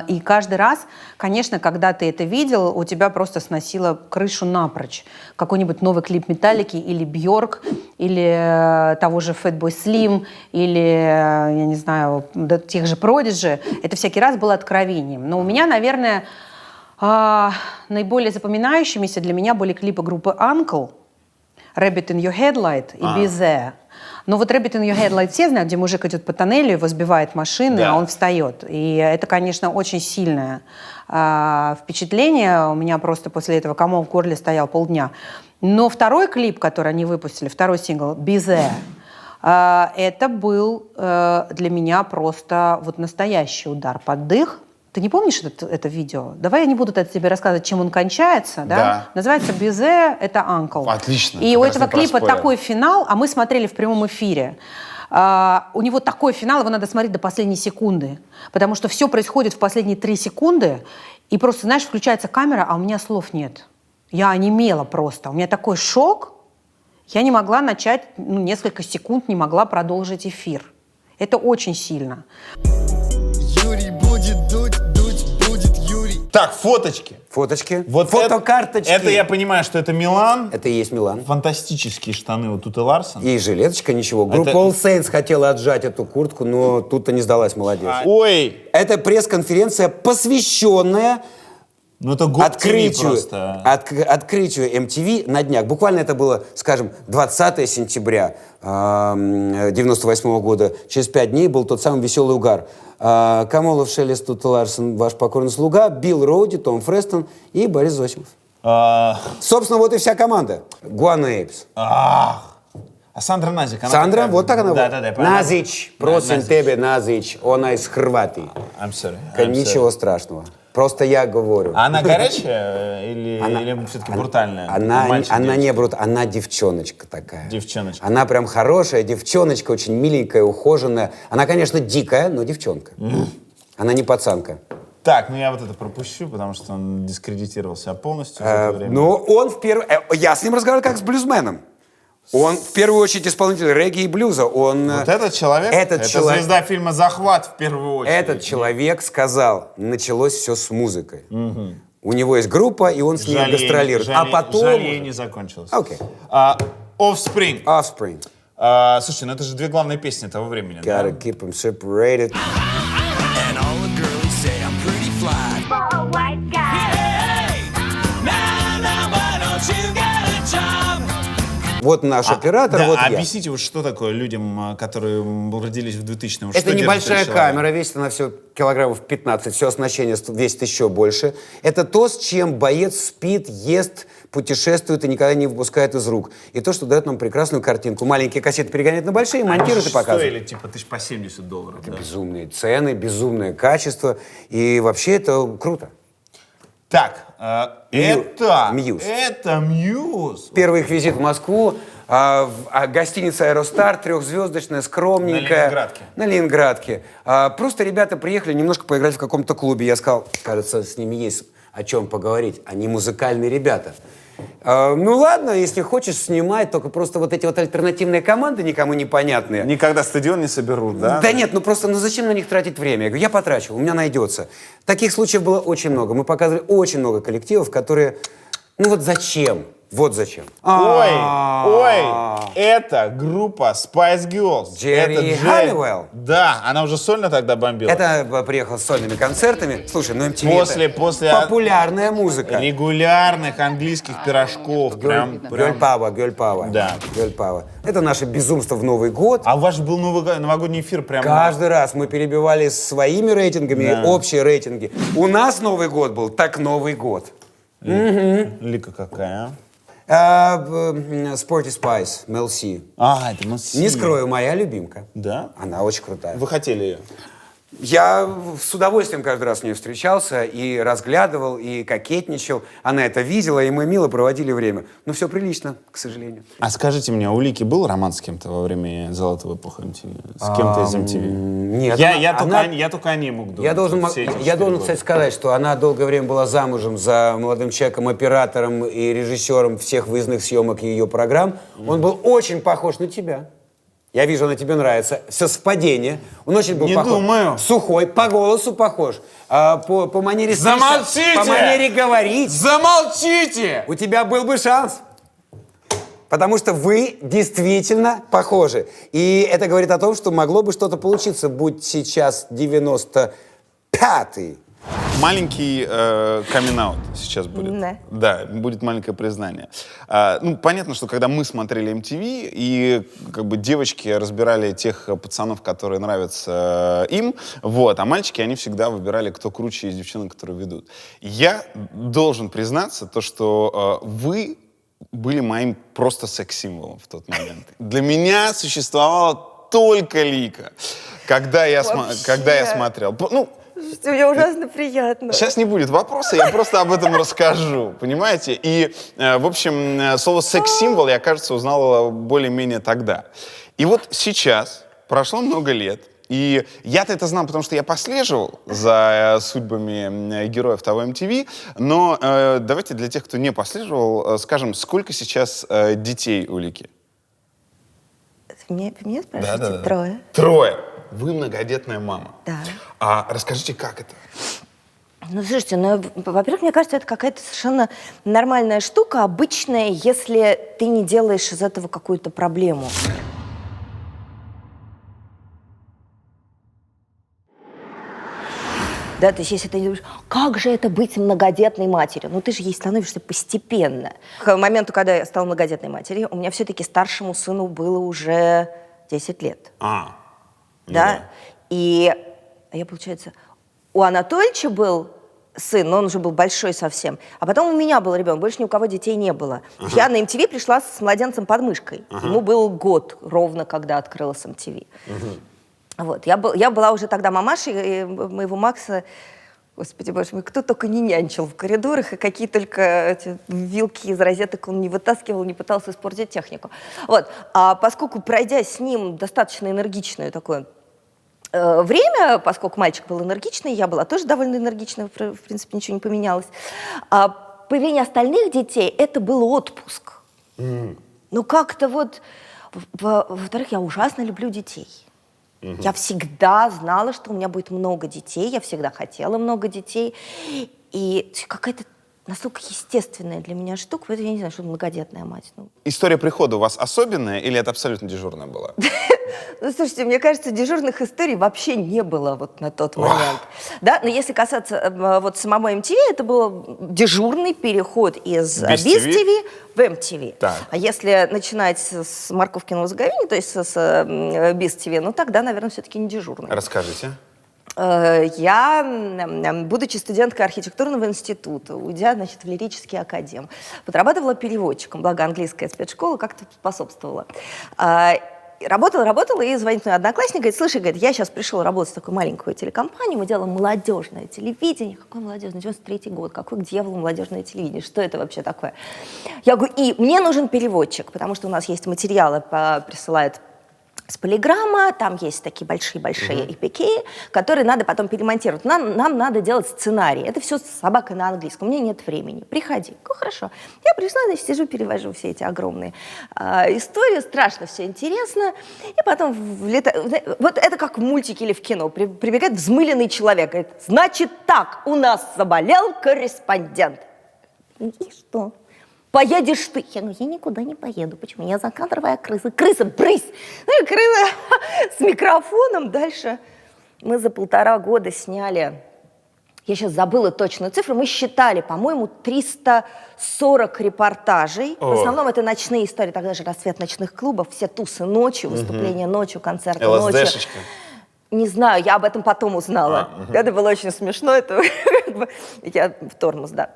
И каждый раз, конечно, когда ты это видел, у тебя просто сносило крышу напрочь. Какой-нибудь новый клип Металлики или Бьорк, или того же Fatboy Slim, или, я не знаю, тех же Prodigy. Это всякий раз было откровением. Но у меня, наверное, наиболее запоминающимися для меня были клипы группы Uncle, Rabbit in Your Headlight и Be There. Но вот Rabbit in Your Headlight все знают, где мужик идет по тоннелю, его сбивает машина, а он встает. И это, конечно, очень сильное впечатление. У меня просто после этого комок в горле стоял полдня. Но второй клип, который они выпустили, второй сингл, Be There, это был для меня просто вот настоящий удар под дых. Ты не помнишь это видео? Давай я не буду тебе рассказывать, чем он кончается. Да? Называется «Бизе» — это «Uncle». Отлично. И у этого клипа такой финал, а мы смотрели в прямом эфире. У него такой финал, его надо смотреть до последней секунды. Потому что все происходит в последние 3 секунды, и просто, знаешь, включается камера, а у меня слов нет. Я онемела просто. У меня такой шок. Я не могла начать, несколько секунд не могла продолжить эфир. Это очень сильно. Юрий будет дуть, будет Юрий. Так, фоточки. Фоточки. Вот фотокарточки. Это я понимаю, что это Милан. Это и есть Милан. Фантастические штаны вот тут и Ларсон. И жилеточка, ничего. Группа All Saints хотела отжать эту куртку, но тут-то не сдалась молодежь. Ой! Это пресс-конференция, посвященная открытию MTV на днях. Буквально это было, скажем, 20 сентября 98 года. Через 5 дней был тот самый веселый угар. Камолов, Шелест, Тут Ларсон, ваш покорный слуга, Билл Роуди, Том Фрестон и Борис Зосимов. Собственно, вот и вся команда. Гуана Эйпс. А Сандра Назик. Сандра, вот так она. Да, Назич, просим тебе, Назич, она из Хорватии. I'm sorry. Ничего страшного. Просто я говорю. Она горячая или все-таки брутальная? Она не брутальная, она девчоночка такая. Девчоночка. Она прям хорошая девчоночка, очень миленькая, ухоженная. Она, конечно, дикая, но девчонка. Она не пацанка. Так, я вот это пропущу, потому что он дискредитировался полностью за это время. Ну, он в первую... Я с ним разговаривал как с блюзменом. Он в первую очередь исполнитель регги и блюза. Вот этот человек, это звезда фильма «Захват» в первую очередь. Этот человек сказал, началось все с музыкой. У него есть группа, и он с ней гастролирует. А потом... Жаль, не закончилось. Окей. Offspring. Слушай, это же 2 главные песни того времени. Gotta keep them separated. And all the girlies say I'm pretty fly. For a white guy. Вот наш оператор, вот я. Объясните, вот что такое людям, которые родились в 2000-м? Это небольшая камера, весит она все килограммов 15, все оснащение весит еще больше. Это то, с чем боец спит, ест, путешествует и никогда не выпускает из рук. И то, что дает нам прекрасную картинку. Маленькие кассеты перегоняют на большие, монтируют и показывают. Стоили типа $1000 по $70. Это безумные цены, безумное качество. И вообще это круто. Так, это Muse. Первый их визит в Москву, гостиница «Аэростар», 3-звездочная, скромненькая. На Ленинградке. Просто ребята приехали немножко поиграть в каком-то клубе. Я сказал, кажется, с ними есть о чем поговорить. Они музыкальные ребята. Ну ладно, если хочешь, снимай, только просто вот эти вот альтернативные команды никому непонятные. Никогда стадион не соберут, да? Да нет, просто зачем на них тратить время? Я говорю, я потрачу, у меня найдется. Таких случаев было очень много. Мы показывали очень много коллективов, которые Ну вот зачем? Вот зачем. Ой, это группа Spice Girls. Джерри Это Халлиуэлл. Да, она уже сольно тогда бомбила. Это приехал с сольными концертами. Слушай, ну MTV После популярная музыка. регулярных английских пирожков. Прям. Girl Power. Да. Girl Power. Это наше безумство в Новый год. А у вас же был новогодний эфир прям. Каждый раз мы перебивали своими рейтингами Да. общие рейтинги. У нас Новый год был так Новый год. Лика какая, Sporty Spice, Mel C. это Не скрою, моя любимка. Да? Она очень крутая. Вы хотели ее? Я с удовольствием каждый раз с ней встречался и разглядывал, и кокетничал. Она это видела, и мы мило проводили время. Но все прилично, к сожалению. А скажите мне, у Лики был роман с кем-то во время золотой эпохи MTV? С кем-то из MTV? Нет. Я только о ней мог думать. Я должен, все эти 4 года. кстати, сказать, что она долгое время была замужем за молодым человеком, оператором и режиссером всех выездных съемок ее программ. Он был очень похож на тебя. Я вижу, она тебе нравится. Все совпадение. Он очень был Не похож. думаю. Сухой, по голосу похож. По манере Замолчите! По манере говорить. Замолчите! У тебя был бы шанс. Потому что вы действительно похожи. И это говорит о том, что могло бы что-то получиться, будь сейчас 95-й. Маленький камин-аут сейчас будет. Да. Да, будет маленькое признание. Понятно, что когда мы смотрели MTV, и как бы девочки разбирали тех пацанов, которые нравятся им, а мальчики, они всегда выбирали, кто круче из девчонок, которые ведут. Я должен признаться, то, что вы были моим просто секс-символом в тот момент. Для меня существовала только Лика, когда я смотрел. Слушайте, мне ужасно приятно. Сейчас не будет вопроса, я просто об этом расскажу, понимаете? И, в общем, слово «секс-символ» я, кажется, узнала более-менее тогда. И вот сейчас, прошло много лет, и я-то это знал, потому что я послеживал за судьбами героев того MTV, но давайте для тех, кто не послеживал, скажем, сколько сейчас детей у Лики? Меня спрашиваете? Да. 3. 3. Вы многодетная мама. Да. А расскажите, как это? Ну, слушайте, во-первых, мне кажется, это какая-то совершенно нормальная штука, обычная, если ты не делаешь из этого какую-то проблему. Да, то есть если ты думаешь, как же это быть многодетной матерью? Ну, ты же ей становишься постепенно. К моменту, когда я стала многодетной матерью, у меня все-таки старшему сыну было уже 10 лет. Да? И я, получается, у Анатольевича был сын, но он уже был большой совсем. А потом у меня был ребенок, больше ни у кого детей не было. Я на MTV пришла с младенцем под мышкой. Ему был год ровно, когда открылась MTV. Я была уже тогда мамашей моего Макса. Господи, боже мой, кто только не нянчил в коридорах, и какие только эти вилки из розеток он не вытаскивал, не пытался испортить технику. А поскольку, пройдя с ним достаточно энергичное такое время, поскольку мальчик был энергичный, я была тоже довольно энергичной, в принципе, ничего не поменялось. Появление остальных детей — это был отпуск. Ну, как-то во-вторых, я ужасно люблю детей. Я всегда знала, что у меня будет много детей, я всегда хотела много детей. И какая-то настолько естественная для меня штука, поэтому я не знаю, что многодетная мать. История прихода у вас особенная или это абсолютно дежурная была? Ну, слушайте, мне кажется, дежурных историй вообще не было на тот момент. Да? Но если касаться самого MTV, это был дежурный переход из Biz TV в MTV. А если начинать с Морковкиного заговения, то есть с Biz TV, тогда, наверное, все-таки не дежурный. Расскажите. Я, будучи студенткой архитектурного института, уйдя, в лирический академ, подрабатывала переводчиком, благо английская спецшкола как-то способствовала. Работала, и звонит мой одноклассник, говорит, слушай, я сейчас пришел работать в такую маленькую телекомпанию, мы делаем молодежное телевидение. Какое молодежное? 93-й год, какой к дьяволу молодежное телевидение? Что это вообще такое? Я говорю, и мне нужен переводчик, потому что у нас есть материалы, присылают с Полиграмма, там есть такие большие-большие эпики, которые надо потом перемонтировать. Нам надо делать сценарий. Это все с собакой на английском. У меня нет времени. Приходи. Хорошо. Я пришла, сижу, перевожу все эти огромные истории. Страшно все интересно. И потом это как в мультике или в кино. Прибегает взмыленный человек. Говорит, значит так, у нас заболел корреспондент. И что? Поедешь ты. Я говорю, я никуда не поеду. Почему? Я закадровая крыса. Крыса, брысь! Ну и крыса с микрофоном. Дальше мы за 1,5 года сняли, я сейчас забыла точную цифру, мы считали, по-моему, 340 репортажей. В основном это ночные истории. Тогда же расцвет ночных клубов, все тусы ночью, выступления ночью, концерты ночью. ЛСДшечка. Не знаю, я об этом потом узнала. Это было очень смешно. Это я в тормоз, да.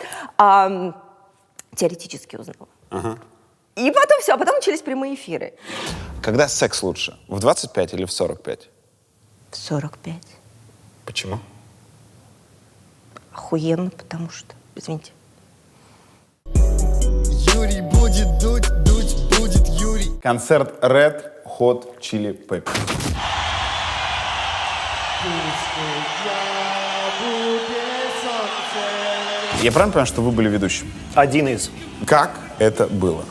Теоретически узнала. И потом все, а потом начались прямые эфиры. Когда секс лучше? В 25 или в 45? В 45. Почему? Охуенно, потому что, извините. Юрий будет дуть, дуть будет Юрий. Концерт Red Hot Chili Peppers. Я правильно понимаю, что вы были ведущим? Один из. Как это было?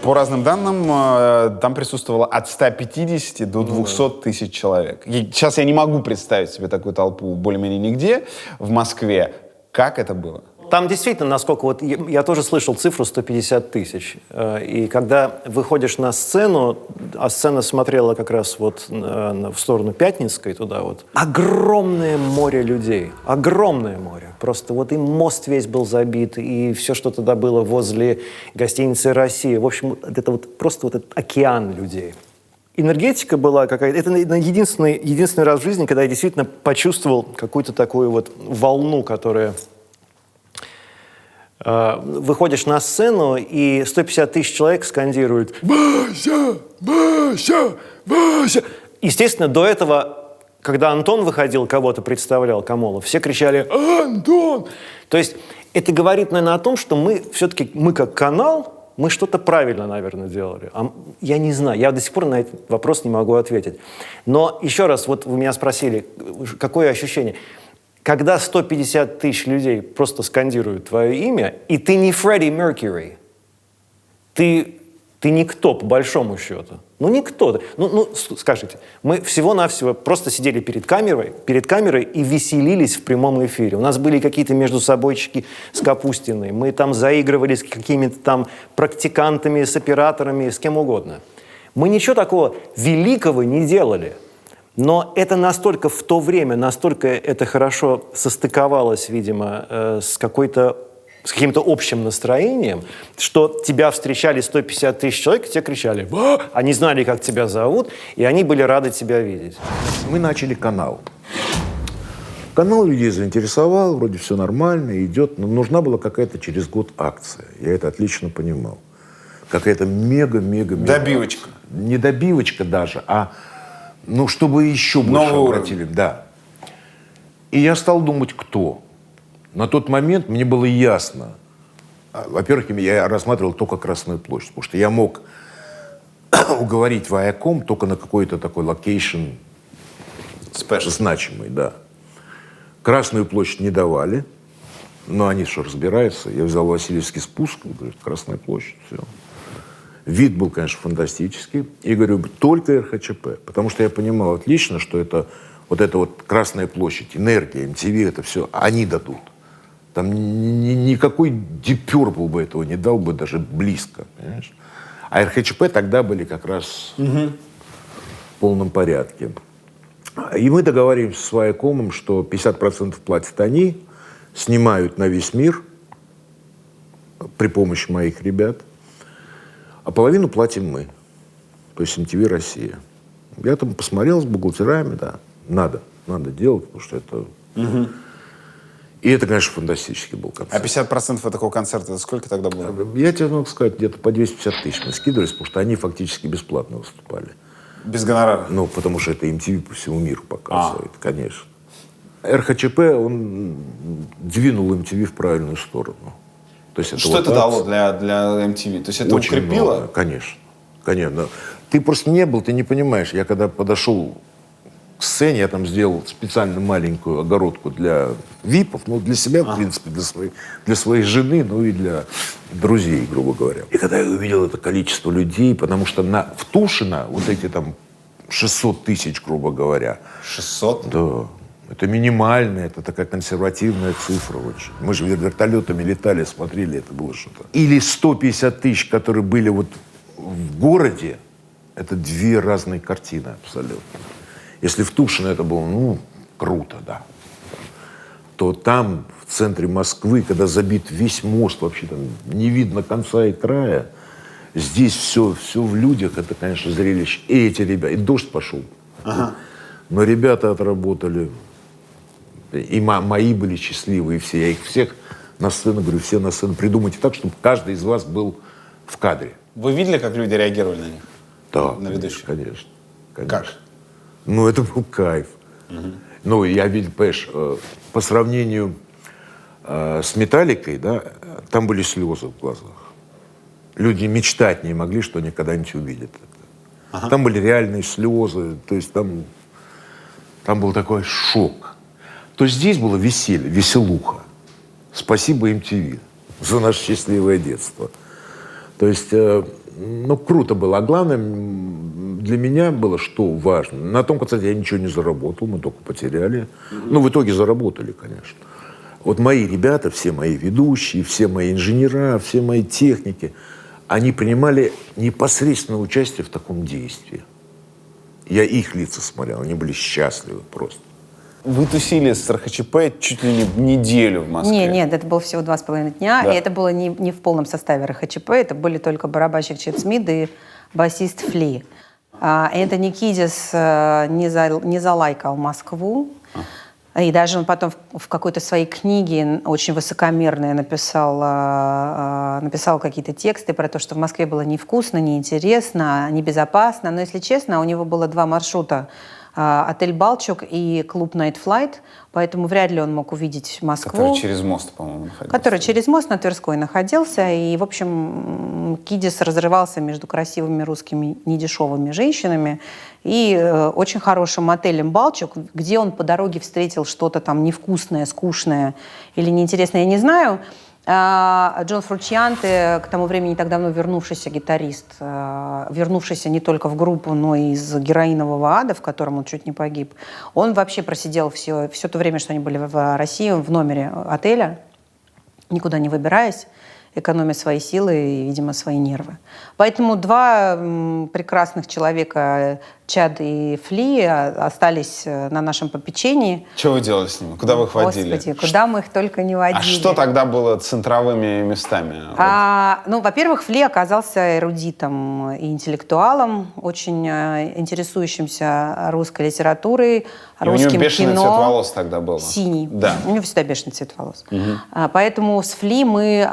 По разным данным, там присутствовало от 150 до 200 тысяч человек. Сейчас я не могу представить себе такую толпу более-менее нигде в Москве. Как это было? Там действительно, насколько вот я тоже слышал цифру 150 тысяч. И когда выходишь на сцену, а сцена смотрела как раз вот в сторону Пятницкой туда вот, огромное море людей, огромное море. Просто вот и мост весь был забит, и все, что тогда было возле гостиницы «Россия». В общем, это вот просто вот этот океан людей. Энергетика была какая-то... Это единственный раз в жизни, когда я действительно почувствовал какую-то такую вот волну, которая... Выходишь на сцену, и 150 тысяч человек скандируют «Вася! Вася! Вася!». Естественно, до этого, когда Антон выходил, кого-то представлял, Камолов, все кричали «Антон!». То есть это говорит, наверное, о том, что мы все-таки, мы как канал, мы что-то правильно, наверное, делали. Я не знаю, я до сих пор на этот вопрос не могу ответить. Но еще раз, вот вы меня спросили, какое ощущение? Когда 150 тысяч людей просто скандируют твое имя, и ты не Фредди Меркьюри, ты никто, по большому счету. Ну, никто. Ну, скажите, мы всего-навсего просто сидели перед камерой и веселились в прямом эфире. У нас были какие-то между собойчики с Капустиной. Мы там заигрывали с какими-то там практикантами, с операторами, с кем угодно. Мы ничего такого великого не делали. Но это настолько в то время, настолько это хорошо состыковалось, видимо, с каким-то общим настроением, что тебя встречали 150 тысяч человек, и тебе кричали «Ва!», они знали, как тебя зовут, и они были рады тебя видеть. Мы начали канал. Канал людей заинтересовал, вроде все нормально, идет, но нужна была какая-то через год акция. Я это отлично понимал. Какая-то мега-мега... Добивочка. Не добивочка даже, а чтобы еще больше обратили. Да. И я стал думать, кто. На тот момент мне было ясно. Во-первых, я рассматривал только Красную площадь, потому что я мог уговорить Viacom только на какой-то такой локейшн значимый, да. Красную площадь не давали, но они что, разбираются. Я взял Васильевский спуск, говорю, Красная площадь, все. Вид был, конечно, фантастический. И говорю, только РХЧП. Потому что я понимал отлично, что это вот Красная площадь, энергия, MTV, это все они дадут. Там никакой Deep Purple бы этого не дал бы даже близко. Понимаешь? А РХЧП тогда были как раз в полном порядке. И мы договорились с Viacom, что 50% платят они, снимают на весь мир при помощи моих ребят. А половину платим мы, то есть MTV Россия. Я там посмотрел с бухгалтерами, да, надо делать, потому что это... И это, конечно, фантастический был концерт. А 50% от такого концерта, это сколько тогда было? Я тебе могу сказать, где-то по 250 тысяч мы скидывались, потому что они фактически бесплатно выступали. Без гонорара? Ну, потому что это MTV по всему миру показывает, конечно. РХЧП, он двинул MTV в правильную сторону. То есть что это дало для MTV? То есть это очень укрепило? Много, конечно. Ты просто не был, ты не понимаешь. Я когда подошел к сцене, я там сделал специально маленькую огородку для випов, для себя, в принципе, для своей жены, и для друзей, грубо говоря. И когда я увидел это количество людей, потому что в Тушино вот эти там 600 тысяч, грубо говоря. 600? Да. Это минимальная, это такая консервативная цифра очень. Мы же вертолетами летали, смотрели, это было что-то. Или 150 тысяч, которые были вот в городе, это две разные картины абсолютно. Если в Тушино это было, ну, круто, да, то там, в центре Москвы, когда забит весь мост, вообще там не видно конца и края, здесь все в людях, это, конечно, зрелище. И эти ребята, и дождь пошел. Ага. Но ребята отработали, и мои были счастливы, и все. Я их всех на сцену, говорю, все на сцену. Придумайте так, чтобы каждый из вас был в кадре. Вы видели, как люди реагировали на них? Да, на ведущих? Конечно. Как? Ну, это был кайф. Угу. Ну, я видел, понимаешь, по сравнению с «Металликой», да, там были слезы в глазах. Люди мечтать не могли, что они когда-нибудь увидят это. Ага. Там были реальные слезы, то есть там был такой шок. То есть здесь было веселье, веселуха. Спасибо MTV за наше счастливое детство. То есть, ну, круто было. А главное, для меня было что важно. На том концерте я ничего не заработал, мы только потеряли. Ну, в итоге заработали, конечно. Вот мои ребята, все мои ведущие, все мои инженера, все мои техники, они принимали непосредственное участие в таком действии. Я их лица смотрел, они были счастливы просто. Вы тусили с РХЧП чуть ли не неделю в Москве. Нет, это было всего 2,5 дня, да. И это было не в полном составе РХЧП, это были только барабанщик Чет Смит и басист Фли. Энтони Кидис не залайкал Москву, и даже он потом в какой-то своей книге очень высокомерной написал какие-то тексты про то, что в Москве было невкусно, неинтересно, небезопасно. Но, если честно, у него было 2 маршрута. Отель «Балчук» и клуб «Night Flight», поэтому вряд ли он мог увидеть Москву. Который через мост, по-моему, находился. Который через мост на Тверской находился. И, в общем, Кидис разрывался между красивыми русскими недешевыми женщинами и очень хорошим отелем «Балчук», где он по дороге встретил что-то там невкусное, скучное или неинтересное, я не знаю. Джон Фручианте, к тому времени не так давно вернувшийся гитарист, вернувшийся не только в группу, но и из героинового ада, в котором он чуть не погиб, он вообще просидел все то время, что они были в России, в номере отеля, никуда не выбираясь, экономя свои силы и, видимо, свои нервы. Поэтому 2 прекрасных человека, Чад и Фли, остались на нашем попечении. Что вы делали с ними? Куда вы их водили? Господи, куда мы их только не водили. А что тогда было центровыми местами? Ну, во-первых, Фли оказался эрудитом и интеллектуалом, очень интересующимся русской литературой, русским кино. У него бешеный цвет волос тогда был. Синий. Да. У него всегда бешеный цвет волос. Поэтому с Фли мы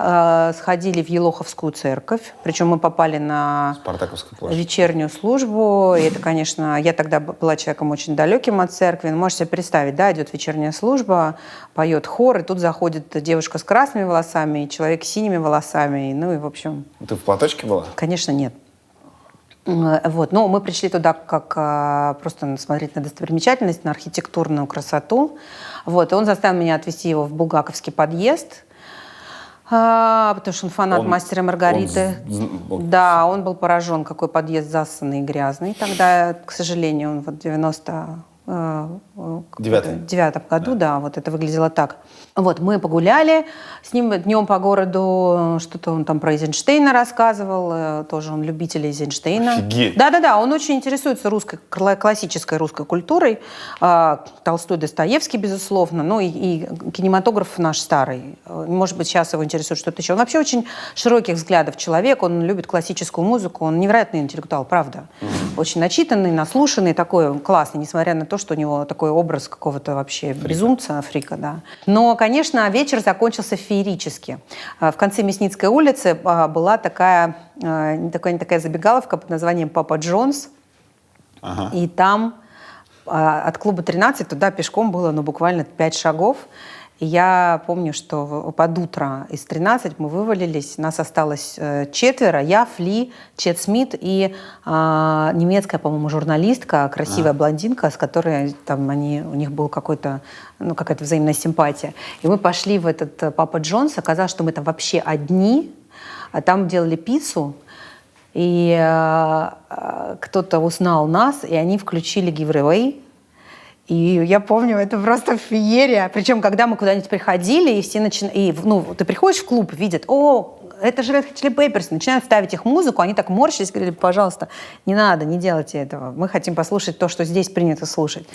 сходили в Елоховскую церковь, причем мы попали на вечернюю службу. И это, конечно, я тогда была человеком очень далеким от церкви. Но можете себе представить, да, идет вечерняя служба, поет хор, и тут заходит девушка с красными волосами, и человек с синими волосами. Ну и, в общем... Ты в платочке была? Конечно, нет. Вот. Но мы пришли туда как просто смотреть на достопримечательность, на архитектурную красоту. Вот. И он заставил меня отвезти его в булгаковский подъезд, потому что он фанат «Мастера и Маргариты». Да, он был поражен, какой подъезд засанный и грязный. Тогда, к сожалению, он вот в 99-м году, да, вот это выглядело так. Вот, мы погуляли с ним днем по городу, что-то он там про Эйзенштейна рассказывал, тоже он любитель Эйзенштейна. Офигеть! Да-да-да, он очень интересуется классической русской культурой, Толстой, Достоевский, безусловно, ну и кинематограф наш старый. Может быть, сейчас его интересует что-то еще. Он вообще очень широких взглядов человек, он любит классическую музыку, он невероятный интеллектуал, правда. Очень начитанный, наслушанный, такой классный, несмотря на то, что у него такой образ какого-то вообще безумца, фрика, да. Но, конечно, вечер закончился феерически. В конце Мясницкой улицы была такая забегаловка под названием «Папа Джонс». Ага. И там от клуба 13 туда пешком было буквально 5 шагов. И я помню, что под утро из 13 мы вывалились, нас осталось 4, я, Фли, Чет Смит и немецкая, по-моему, журналистка, красивая блондинка, с которой там у них был какая-то взаимная симпатия. И мы пошли в этот Папа Джонс, оказалось, что мы там вообще одни, а там делали пиццу, и кто-то узнал нас, и они включили Give It Away. И я помню, это просто феерия. Причем, когда мы куда-нибудь приходили, и все ты приходишь в клуб, видят, это же Red Hot Chili Peppers, начинают ставить их музыку, они так морщились, говорили, пожалуйста, не надо, не делайте этого. Мы хотим послушать то, что здесь принято слушать.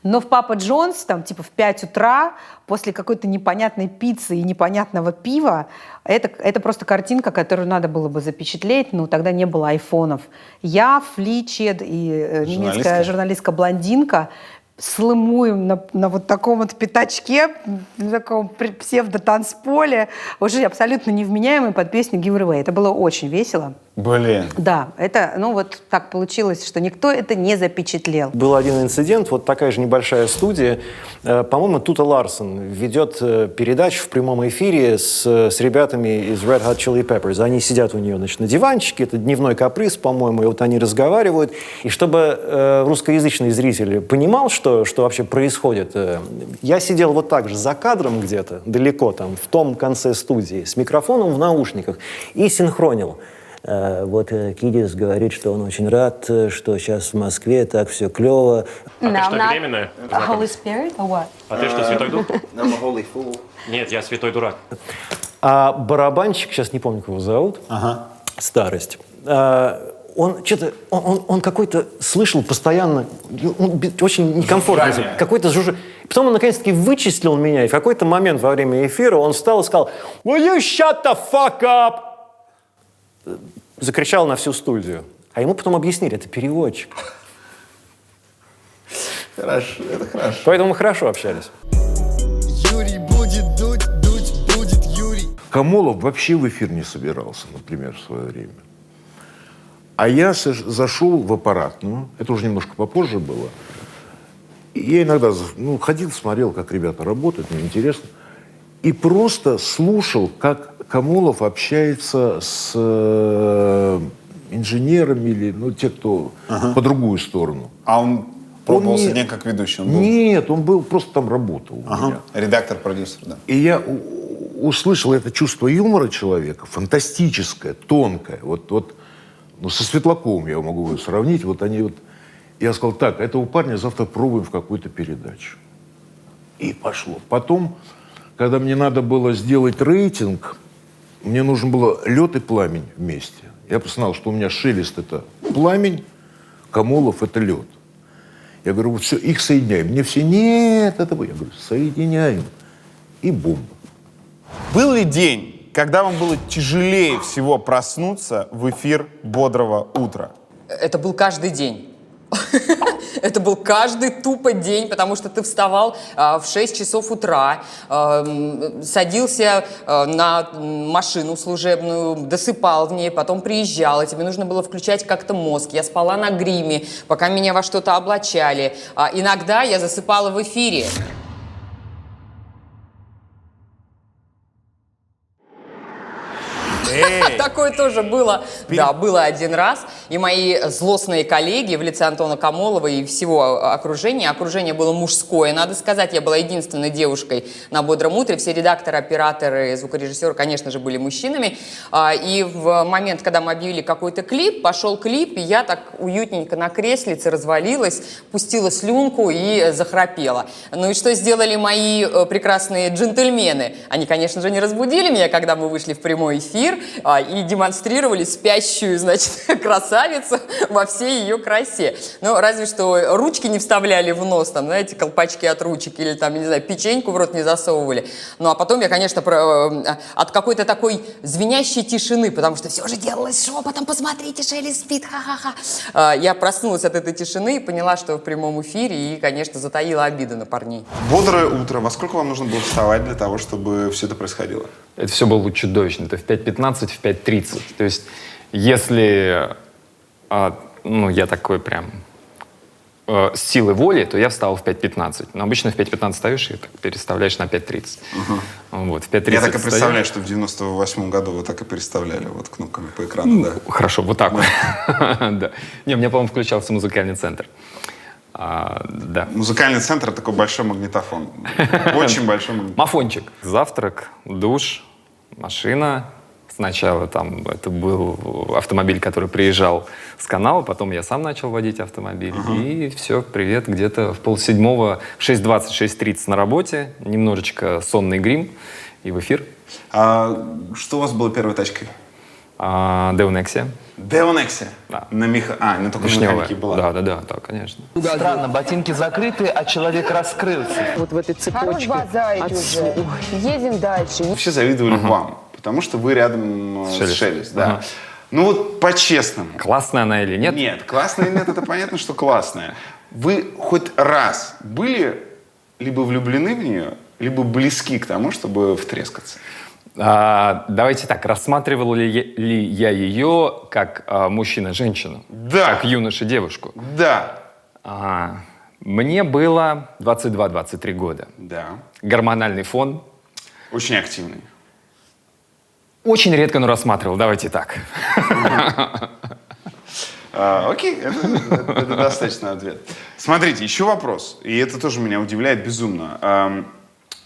Но в Папа Джонс, там, типа в 5 утра, после какой-то непонятной пиццы и непонятного пива, это просто картинка, которую надо было бы запечатлеть, но тогда не было айфонов. Я, Фли, Чед и немецкая журналистка-блондинка слымуем на вот таком вот пятачке, на таком псевдо-танцполе, уже абсолютно невменяемый под песню «Give It Away». Это было очень весело. Блин. Да, это, вот так получилось, что никто это не запечатлел. Был один инцидент, вот такая же небольшая студия. По-моему, Тута Ларсон ведет передачу в прямом эфире с ребятами из Red Hot Chili Peppers. Они сидят у нее, значит, на диванчике, это дневной каприз, по-моему, и вот они разговаривают. И чтобы русскоязычный зритель понимал, что вообще происходит, я сидел вот так же за кадром где-то, далеко там, в том конце студии, с микрофоном в наушниках и синхронил. Вот Кидис говорит, что он очень рад, что сейчас в Москве так все клево. А ты что, беременная? Holy Spirit or what? А ты что, святой дух? Нет, я святой дурак. А барабанщик, сейчас не помню, как его зовут, Старость, он что-то, он какой-то слышал постоянно, очень некомфортно, какой-то жужжит. Потом он наконец-таки вычислил меня, и в какой-то момент во время эфира он встал и сказал «Will you shut the fuck up?» Закричал на всю студию. А ему потом объяснили, это переводчик. Хорошо, это хорошо. Поэтому мы хорошо общались. Юрий будет дуть, дуть будет Юрий. Камолов вообще в эфир не собирался, например, в свое время. А я зашел в аппаратную, это уже немножко попозже было, и я иногда ходил, смотрел, как ребята работают, мне интересно, и просто слушал, как Камолов общается с инженерами или, те, кто по другую сторону. А он пробовал сегодня как ведущий? Нет, он был, просто там работал у меня. Редактор-продюсер, да. И я услышал это чувство юмора человека, фантастическое, тонкое. Со Светлаковым я могу его сравнить. Я сказал, так, этого парня завтра пробуем в какую-то передачу. И пошло. Потом, когда мне надо было сделать рейтинг, мне нужно было лед и пламень вместе. Я знал, что у меня Шелест — это пламень, Камолов — это лед. Я говорю, вот все, их соединяем. Мне все, нет, это вы. Я говорю, соединяем. И бомба. Был ли день, когда вам было тяжелее всего проснуться в эфир «Бодрого утра»? Это был каждый день. Это был каждый тупо день, потому что ты вставал в 6 часов утра, садился на машину служебную, досыпал в ней, потом приезжал, и тебе нужно было включать как-то мозг. Я спала на гриме, пока меня во что-то облачали. Иногда я засыпала в эфире. Такое тоже было. Да, было один раз. И мои злостные коллеги в лице Антона Камолова и всего окружения. Окружение было мужское, надо сказать. Я была единственной девушкой на «Бодром утре». Все редакторы, операторы, звукорежиссеры, конечно же, были мужчинами. И в момент, когда мы объявили какой-то клип, пошел клип, и я так уютненько на креслице развалилась, пустила слюнку и захрапела. Ну и что сделали мои прекрасные джентльмены? Они, конечно же, не разбудили меня, когда мы вышли в прямой эфир, и демонстрировали спящую, значит, красавицу во всей ее красе. Ну, разве что ручки не вставляли в нос, там, знаете, колпачки от ручек, или там, не знаю, печеньку в рот не засовывали. Ну, а потом я, конечно, от какой-то такой звенящей тишины, потому что все же делалось шепотом, посмотрите, Шелест спит, ха-ха-ха. Я проснулась от этой тишины и поняла, что в прямом эфире, и, конечно, затаила обиду на парней. Бодрое утро. Во сколько вам нужно было вставать для того, чтобы все это происходило? Это все было чудовищно. Это в 5:15, в 5:30. То есть, если я такой прям с силой воли, то я встал в 5:15. Но обычно в 5:15 встаешь и так переставляешь на 5:30. Вот, в 5:30 я так и представляю, что в 98-м году вы так и переставляли вот кнопками по экрану, да? Хорошо, вот так вот. Да. Не, у меня, по-моему, включался музыкальный центр. Да. Музыкальный центр — это такой большой магнитофон. Очень большой магнитофон. Мафончик. Завтрак, душ, машина, Сначала там это был автомобиль, который приезжал с канала, потом я сам начал водить автомобиль. И все, привет, где-то в 6:30, в 6:20, 6:30 на работе, немножечко сонный грим и в эфир. Что у вас было первой тачкой? Devon Exia. Devon Exia? Да. На только Вишневая. механике была? Да, конечно. Странно, ботинки закрыты, а человек раскрылся. Вот в этой цепочке. базарить уже. Едем дальше. Вообще завидовали вам, потому что вы рядом с Шелест. Да. Ага. Ну вот по-честному. Классная она или нет? Нет, классная или нет, это понятно, что классная. Вы хоть раз были либо влюблены в нее, либо близки к тому, чтобы втрескаться? Давайте так, рассматривал ли я ее как мужчина-женщину? Да. Как юноша-девушку? Да. Мне было 22-23 года. Да. Гормональный фон. Очень активный. Очень редко, но рассматривал, давайте так. Окей, это достаточно ответ. Смотрите, еще вопрос, и это тоже меня удивляет безумно.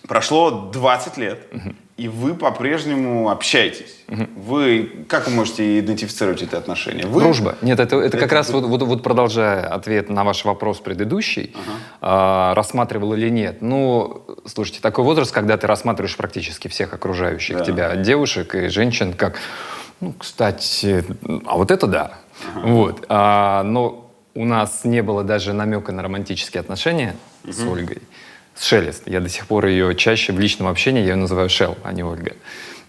Прошло 20 лет, и вы по-прежнему общаетесь. Вы, как вы можете идентифицировать эти отношения? Дружба. Нет, это как раз вот продолжая ответ на ваш вопрос предыдущий, рассматривал или нет. Ну, слушайте, такой возраст, когда ты рассматриваешь практически всех окружающих тебя девушек и женщин, как, ну, кстати, а вот это да. Вот. Но у нас не было даже намека на романтические отношения с Ольгой. С Шелест. Я до сих пор ее чаще в личном общении, я ее называю Шел, а не Ольга.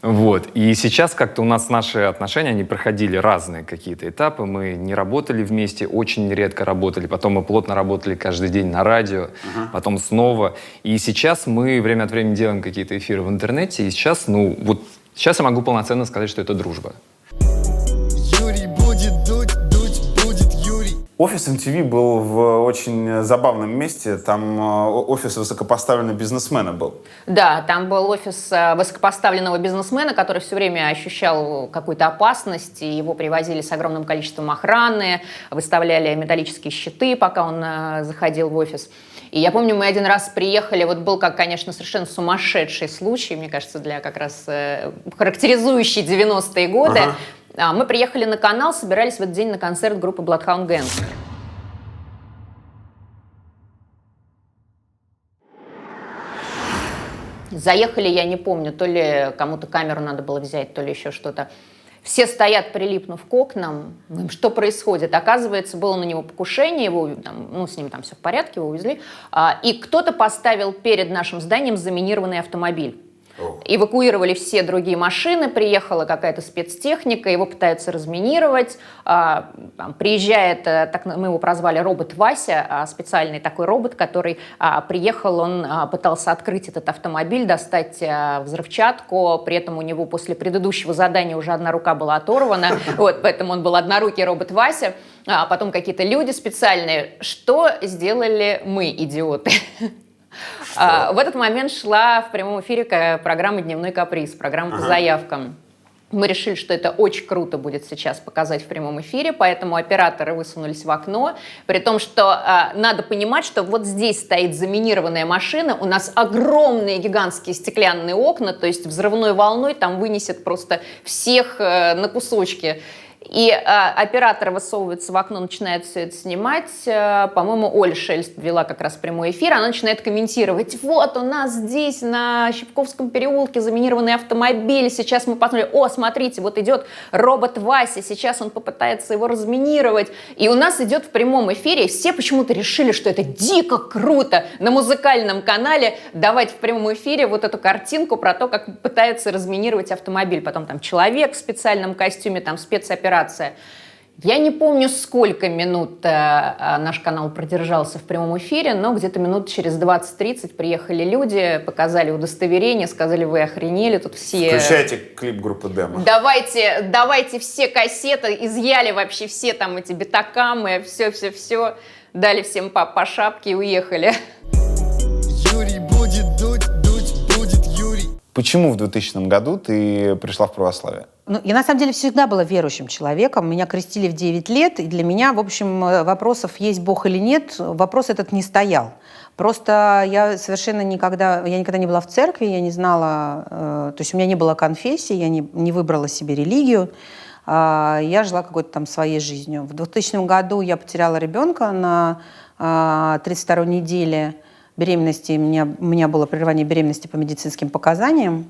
Вот. И сейчас как-то у нас наши отношения, они проходили разные какие-то этапы. Мы не работали вместе, очень редко работали. Потом мы плотно работали каждый день на радио, потом снова. И сейчас мы время от времени делаем какие-то эфиры в интернете. И сейчас, ну, вот сейчас я могу полноценно сказать, что это дружба. Юрий будет дуть, будет Юрий. Офис MTV был в очень забавном месте. Там офис высокопоставленного бизнесмена был. Да, там был офис высокопоставленного бизнесмена, который все время ощущал какую-то опасность, и его привозили с огромным количеством охраны, выставляли металлические щиты, пока он заходил в офис. И я помню, мы один раз приехали, вот был, конечно, совершенно сумасшедший случай, мне кажется, для как раз характеризующий 90-е годы. Мы приехали на канал, собирались в этот день на концерт группы Bloodhound Gang. Заехали, я не помню, то ли кому-то камеру надо было взять, то ли еще что-то. Все стоят, прилипнув к окнам. Говорим, что происходит? Оказывается, было на него покушение, его, там, ну, с ним там все в порядке, его увезли. И кто-то поставил перед нашим зданием заминированный автомобиль. Эвакуировали все другие машины, приехала какая-то спецтехника, его пытаются разминировать. Приезжает, так мы его прозвали робот Вася, специальный такой робот, который приехал, он пытался открыть этот автомобиль, достать взрывчатку, при этом у него после предыдущего задания уже одна рука была оторвана, вот, поэтому он был однорукий робот Вася. Потом какие-то люди специальные. Что сделали мы, идиоты? В этот момент шла в прямом эфире программа «Дневной каприз», программа по заявкам. Мы решили, что это очень круто будет сейчас показать в прямом эфире, поэтому операторы высунулись в окно, при том, что надо понимать, что вот здесь стоит заминированная машина, у нас огромные гигантские стеклянные окна, то есть взрывной волной там вынесет просто всех на кусочки. И оператор высовывается в окно, начинает все это снимать. По-моему, Оля Шелест вела как раз прямой эфир. Она начинает комментировать. Вот у нас здесь на Щипковском переулке заминированный автомобиль. Сейчас мы посмотрим. О, смотрите, вот идет робот Вася. Сейчас он попытается его разминировать. И у нас идет в прямом эфире. Все почему-то решили, что это дико круто на музыкальном канале давать в прямом эфире вот эту картинку про то, как пытаются разминировать автомобиль. Потом там человек в специальном костюме, там спецоперация. Я не помню, сколько минут наш канал продержался в прямом эфире, но где-то минут через 20-30 приехали люди, показали удостоверение, сказали, вы охренели, тут все... Включайте клип группы Демо. Давайте все кассеты, изъяли вообще все там эти битакамы, все, дали всем по шапке и уехали. Юрий будет дуть, будет Юрий. Почему в 2000 году ты пришла в православие? Ну, я на самом деле всегда была верующим человеком. Меня крестили в 9 лет, и для меня, в общем, вопросов, есть Бог или нет, вопрос этот не стоял. Просто я совершенно никогда не была в церкви, я не знала, то есть у меня не было конфессии, я не выбрала себе религию, я жила какой-то там своей жизнью. В 2000 году я потеряла ребенка на 32-й неделе беременности, у меня было прерывание беременности по медицинским показаниям,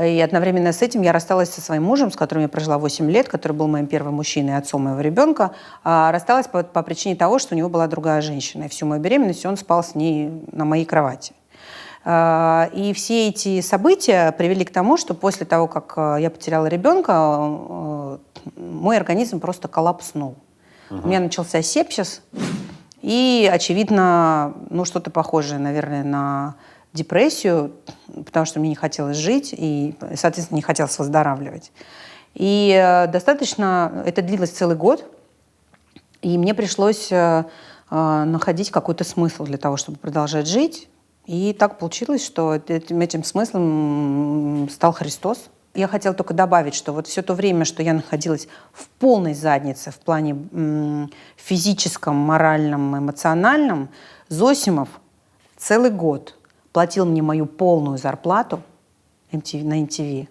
и одновременно с этим я рассталась со своим мужем, с которым я прожила 8 лет, который был моим первым мужчиной и отцом моего ребенка, рассталась по причине того, что у него была другая женщина, и всю мою беременность он спал с ней на моей кровати. И все эти события привели к тому, что после того, как я потеряла ребенка, мой организм просто коллапснул. У меня начался сепсис, и, очевидно, что-то похожее, наверное, на депрессию, потому что мне не хотелось жить и, соответственно, не хотелось выздоравливать. И достаточно, это длилось целый год, и мне пришлось находить какой-то смысл для того, чтобы продолжать жить. И так получилось, что этим смыслом стал Христос. Я хотела только добавить, что вот все то время, что я находилась в полной заднице в плане физическом, моральном, эмоциональном, Зосимов целый год платил мне мою полную зарплату на MTV,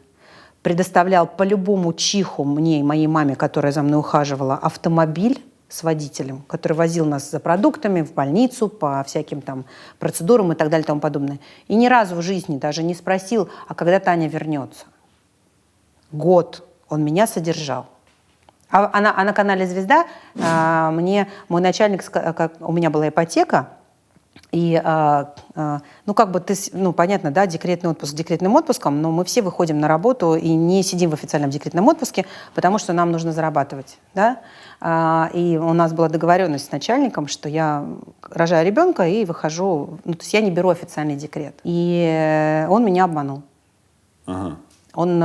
предоставлял по любому чиху мне и моей маме, которая за мной ухаживала, автомобиль с водителем, который возил нас за продуктами в больницу, по всяким там процедурам и так далее и тому подобное. И ни разу в жизни даже не спросил, а когда Таня вернется. Год он меня содержал. А на канале «Звезда» мне мой начальник, у меня была ипотека, и, понятно, да, декретный отпуск декретным отпуском, но мы все выходим на работу и не сидим в официальном декретном отпуске, потому что нам нужно зарабатывать, да. И у нас была договоренность с начальником, что я рожаю ребенка и выхожу, то есть я не беру официальный декрет. И он меня обманул. Ага. Он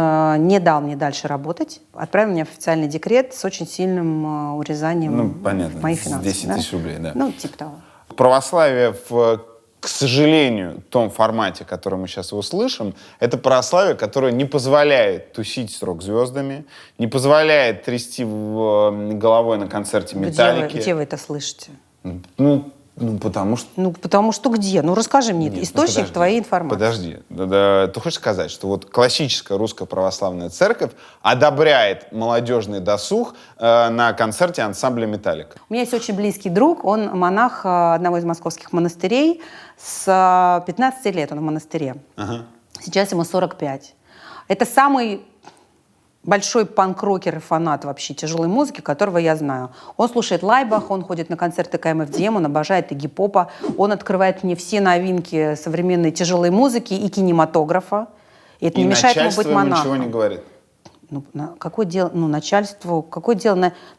не дал мне дальше работать, отправил меня в официальный декрет с очень сильным урезанием моих финансов. 10 тысяч рублей, да. Типа того. Православие, к сожалению, в том формате, который мы сейчас его слышим, это православие, которое не позволяет тусить с рок-звездами, не позволяет трясти головой на концерте «Металлики». Где вы это слышите? Потому что... Потому что где? Расскажи мне, источник твоей информации. Подожди. Ты хочешь сказать, что вот классическая русская православная церковь одобряет молодежный досуг на концерте ансамбля «Металлика»? У меня есть очень близкий друг, он монах одного из московских монастырей. С 15 лет он в монастыре. Ага. Сейчас ему 45. Это самый большой панк-рокер и фанат вообще тяжелой музыки, которого я знаю. Он слушает Лайбах, он ходит на концерты КМФДМ, он обожает Игги Попа, он открывает мне все новинки современной тяжелой музыки и кинематографа. И это не мешает ему быть монахом. Ничего не говорит? Какое дело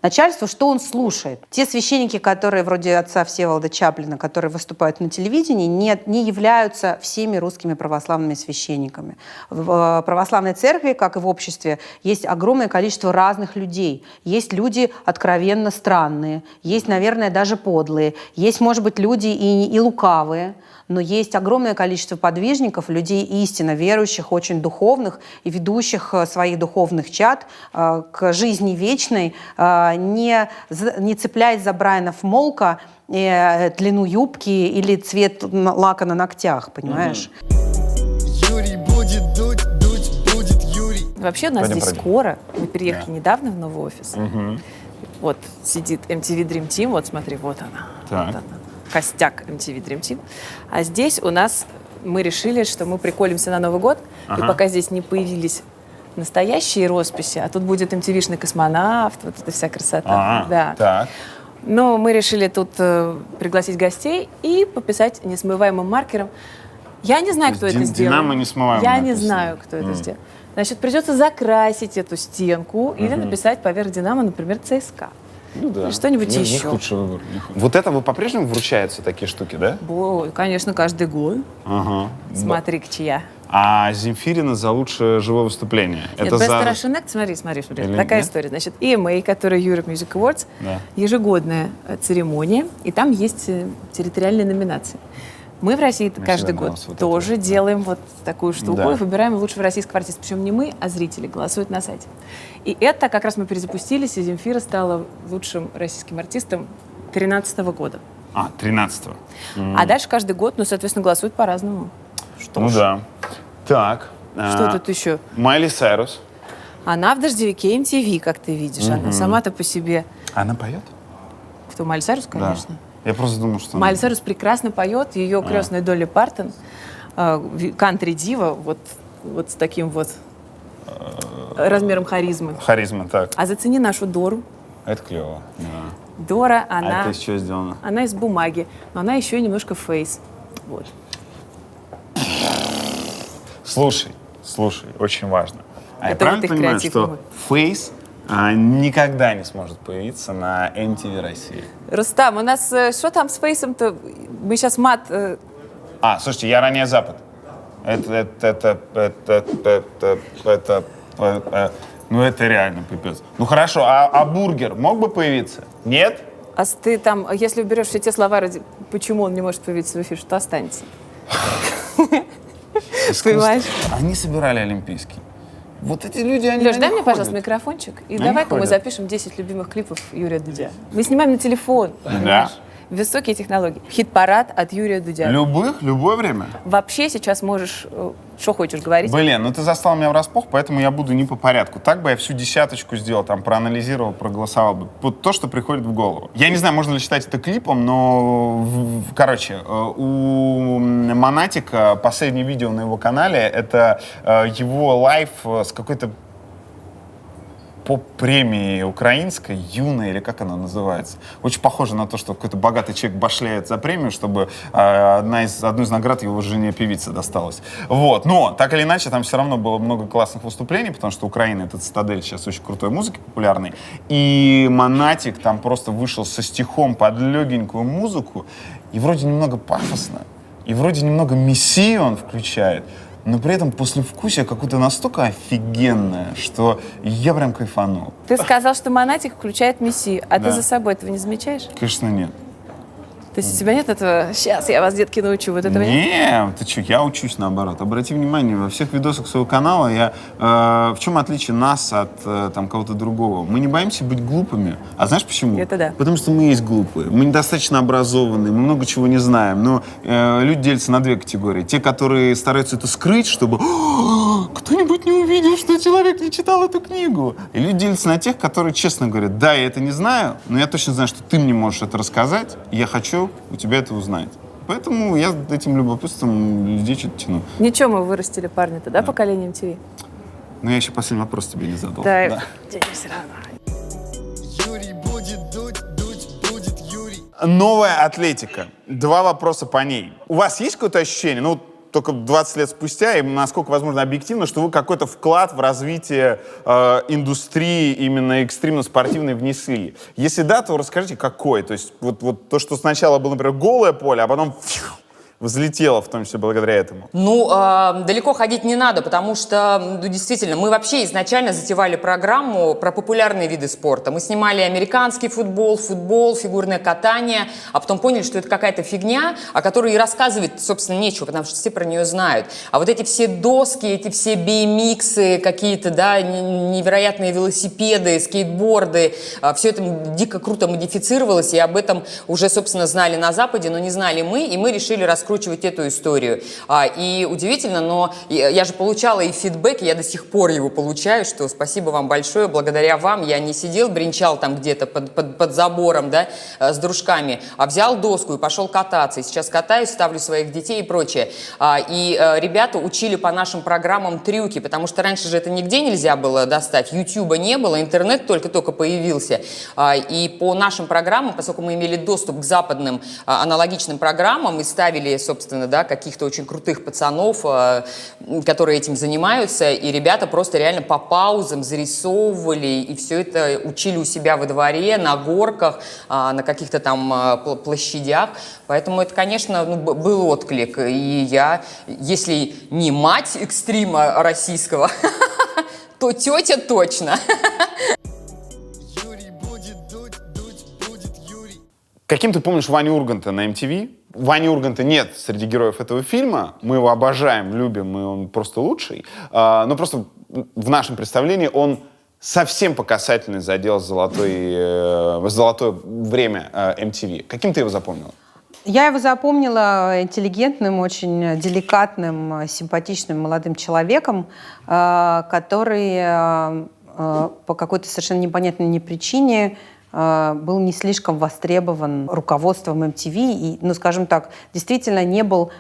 начальству, что он слушает? Те священники, которые вроде отца Всеволода Чаплина, которые выступают на телевидении, не являются всеми русскими православными священниками. В православной церкви, как и в обществе, есть огромное количество разных людей. Есть люди откровенно странные, есть, наверное, даже подлые, есть, может быть, люди и лукавые. Но есть огромное количество подвижников, людей истинно верующих, очень духовных и ведущих своих духовных чад к жизни вечной, не цепляясь за Брайана Молка, длину юбки или цвет лака на ногтях, понимаешь? Юрий будет дуть будет Юрий. Вообще у нас здесь скоро. Мы переехали недавно в новый офис. Вот сидит MTV Dream Team, вот смотри, вот она. Так. Вот она. Костяк MTV Dream Team. А здесь у нас мы решили, что мы приколимся на Новый год, и пока здесь не появились настоящие росписи, а тут будет MTV-шный космонавт, вот эта вся красота. Да. Так. Но мы решили тут пригласить гостей и пописать несмываемым маркером. Я не знаю, кто это сделал. Динамо несмываемым. Я не знаю, кто это сделал. Значит, придется закрасить эту стенку или написать поверх Динамо, например, ЦСКА. Да. Что-нибудь еще. Не худший выбор. Вот это вы по-прежнему вручаются такие штуки, да? Конечно, каждый год. Ага. Смотри, чья. А Земфирина за лучшее живое выступление. Нет, Best Russian Act, смотри. Такая история. Значит, EMA, которая Europe Music Awards, ежегодная церемония, и там есть территориальные номинации. Мы в России Мы каждый всегда год вот тоже делаем вот такую штуку Да. и выбираем лучшего российского артиста. Причем не мы, а зрители голосуют на сайте. И это как раз мы перезапустились, и Земфира стала лучшим российским артистом 2013 года. 13-го. А дальше каждый год, ну, соответственно, голосуют по-разному. Что Ну ж. да. Так. Что тут еще? Майли Сайрус. Она в дождевике MTV, как ты видишь. Она Мгм. сама-то по себе. Она поет? Кто, Майли Сайрус, конечно. Я просто думал, что... Майли Сайрус прекрасно поет. Ее крестная Долли Партон, кантри-дива, вот с таким вот размером харизмы. Харизма, так. А зацени нашу Дору. Это клево. Да. Дора, А она... это из чего сделано? Она из бумаги, но она еще и немножко фейс. Вот. Слушай, очень важно. А я Это правильно вот их понимаю, креатив что был. Фейс никогда не сможет появиться на MTV России? Рустам, у нас что там с фейсом-то? Мы сейчас мат... Слушайте, я ранее Запад. Ну, это реально пипец. Ну, хорошо, а бургер мог бы появиться? Нет? А ты там, если уберешь все те слова, почему он не может появиться в эфире, что останется? Понимаешь? Они собирали Олимпийский. Вот эти люди, они Леш, на дай них мне, пожалуйста, ходят. микрофончик, и Они давай-ка мы ходят. запишем 10 любимых клипов Юрия Дудя. Мы снимаем на телефон, понимаешь? Высокие технологии. Хит-парад от Юрия Дудя. Любое время. Вообще сейчас можешь, что хочешь говорить. Блин, ну ты застал меня врасплох, поэтому я буду не по порядку. Так бы я всю десяточку сделал, там, проанализировал, проголосовал бы. Вот то, что приходит в голову. Я не знаю, можно ли считать это клипом, но, короче, у Монатика последнее видео на его канале, это его лайв с какой-то поп-премии украинской, юной, или как она называется. Очень похоже на то, что какой-то богатый человек башляет за премию, чтобы одну из наград его жене певице досталась. Вот. Но, так или иначе, там все равно было много классных выступлений, потому что Украина — это цитадель сейчас очень крутой музыки популярной. И Монатик там просто вышел со стихом под легенькую музыку, и вроде немного пафосно, и вроде немного мессию он включает, но при этом послевкусие какое-то настолько офигенное, что я прям кайфанул. Ты сказал, что Монатик включает Мессию, а Да. ты за собой этого не замечаешь? Конечно, нет. То есть у тебя нет этого, сейчас я вас, детки, научу, вот этого нет? Не, ты что, я учусь наоборот. Обрати внимание, во всех видосах своего канала я... в чем отличие нас от там кого-то другого? Мы не боимся быть глупыми. А знаешь почему? Это да. Потому что мы есть глупые. Мы недостаточно образованные, мы много чего не знаем. Но люди делятся на две категории. Те, которые стараются это скрыть, чтобы кто-нибудь не увидел, что человек не читал эту книгу. И люди делятся на тех, которые честно говорят: да, я это не знаю, но я точно знаю, что ты мне можешь это рассказать, и я хочу у тебя это узнать. Поэтому я этим любопытством людей что-то тяну. Ничего, мы вырастили парня-то, да, поколением ТВ? Но я еще последний вопрос тебе не задал. Да, Денис, все равно. Юрий будет дуть будет Юрий. Новая атлетика. 2 вопроса по ней. У вас есть какое-то ощущение, ну, только 20 лет спустя, и насколько возможно объективно, что вы какой-то вклад в развитие индустрии именно экстримно-спортивной внесли? Если да, то расскажите, какой? То есть вот то, что сначала было, например, голое поле, а потом взлетело, в том числе благодаря этому. Ну, далеко ходить не надо, потому что, ну, действительно, мы вообще изначально затевали программу про популярные виды спорта. Мы снимали американский футбол, фигурное катание, а потом поняли, что это какая-то фигня, о которой и рассказывать, собственно, нечего, потому что все про нее знают. А вот эти все доски, эти все BMX-ы, какие-то, да, невероятные велосипеды, скейтборды, все это дико круто модифицировалось, и об этом уже, собственно, знали на Западе, но не знали мы, и мы решили раскручивать эту историю. И удивительно, но я же получала и фидбэк, и я до сих пор его получаю, что спасибо вам большое, благодаря вам я не сидел, бренчал там где-то под забором, да, с дружками, а взял доску и пошел кататься. И сейчас катаюсь, ставлю своих детей и прочее. И ребята учили по нашим программам трюки, потому что раньше же это нигде нельзя было достать, Ютуба не было, интернет только-только появился. И по нашим программам, поскольку мы имели доступ к западным аналогичным программам и ставили, собственно, да, каких-то очень крутых пацанов, которые этим занимаются, и ребята просто реально по паузам зарисовывали, и все это учили у себя во дворе, на горках, на каких-то там площадях. Поэтому это, конечно, ну, был отклик. И я, если не мать экстрима российского, то тетя точно. Каким ты помнишь Ваню Урганта на MTV? Вани Урганта нет среди героев этого фильма. Мы его обожаем, любим, и он просто лучший. Но просто в нашем представлении он совсем по касательной задел золотое время MTV. Каким ты его запомнила? Я его запомнила интеллигентным, очень деликатным, симпатичным молодым человеком, который по какой-то совершенно непонятной мне причине был не слишком востребован руководством MTV и, ну, скажем так, действительно не был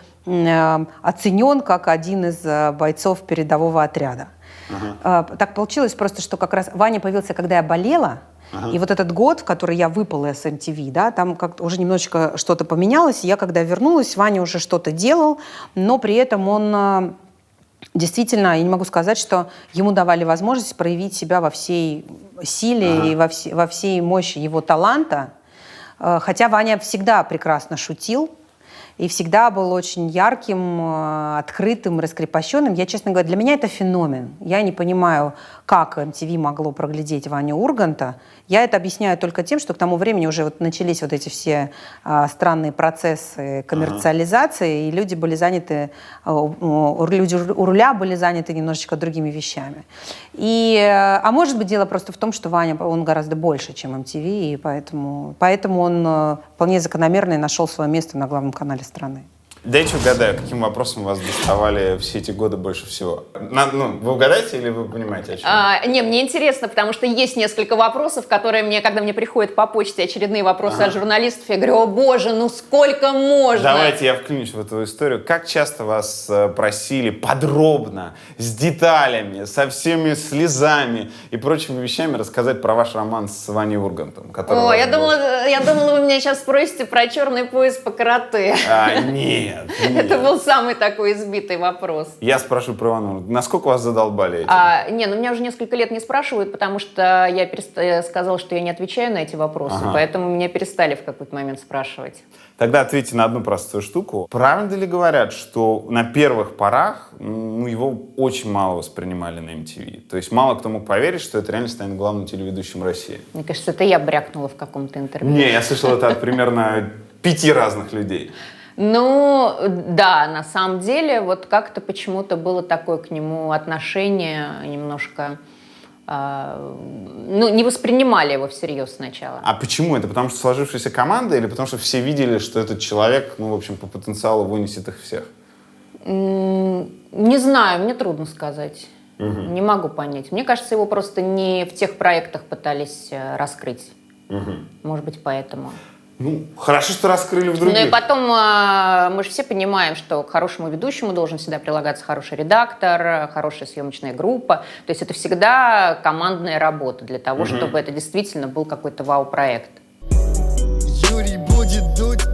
оценен как один из бойцов передового отряда. Так получилось просто, что как раз Ваня появился, когда я болела, и вот этот год, в который я выпала с MTV, да, там как-то уже немножечко что-то поменялось, и я когда вернулась, Ваня уже что-то делал, но при этом он действительно, я не могу сказать, что ему давали возможность проявить себя во всей силе и во всей мощи его таланта. Хотя Ваня всегда прекрасно шутил и всегда был очень ярким, открытым, раскрепощенным. Я, честно говоря, для меня это феномен. Я не понимаю, как MTV могло проглядеть Ваню Урганта. Я это объясняю только тем, что к тому времени уже вот начались вот эти все странные процессы коммерциализации, и люди были заняты, люди у руля были заняты немножечко другими вещами. А может быть, дело просто в том, что Ваня, он гораздо больше, чем MTV, и поэтому он вполне закономерно нашел свое место на главном канале страны. Дайте угадаю, каким вопросом вас доставали все эти годы больше всего. Вы угадаете или вы понимаете, о чем? Не, мне интересно, потому что есть несколько вопросов, которые когда мне приходят по почте очередные вопросы от журналистов, я говорю: о боже, ну сколько можно? Давайте я вклинюсь в эту историю. Как часто вас просили подробно, с деталями, со всеми слезами и прочими вещами рассказать про ваш роман с Ваней Ургантом? О, я думала, вы меня сейчас спросите про черный пояс по карате. Нет. Это был самый такой избитый вопрос. Я спрошу про Ивана. Насколько вас задолбали эти? Меня уже несколько лет не спрашивают, потому что я сказала, что я не отвечаю на эти вопросы, поэтому меня перестали в какой-то момент спрашивать. Тогда ответьте на одну простую штуку. Правда ли говорят, что на первых порах его очень мало воспринимали на MTV? То есть мало кто мог поверить, что это реально станет главным телеведущим России? Мне кажется, это я брякнула в каком-то интервью. Не, я слышал это от примерно 5 разных людей. Ну, да, на самом деле, вот как-то почему-то было такое к нему отношение немножко... не воспринимали его всерьез сначала. А почему? Это потому что сложившаяся команда или потому что все видели, что этот человек, в общем, по потенциалу вынесет их всех? Не знаю, мне трудно сказать. Не могу понять. Мне кажется, его просто не в тех проектах пытались раскрыть. Может быть, поэтому. Хорошо, что раскрыли в других. Ну и потом мы же все понимаем, что к хорошему ведущему должен всегда прилагаться хороший редактор, хорошая съемочная группа. То есть это всегда командная работа для того, чтобы это действительно был какой-то вау-проект. Юрий будет дуть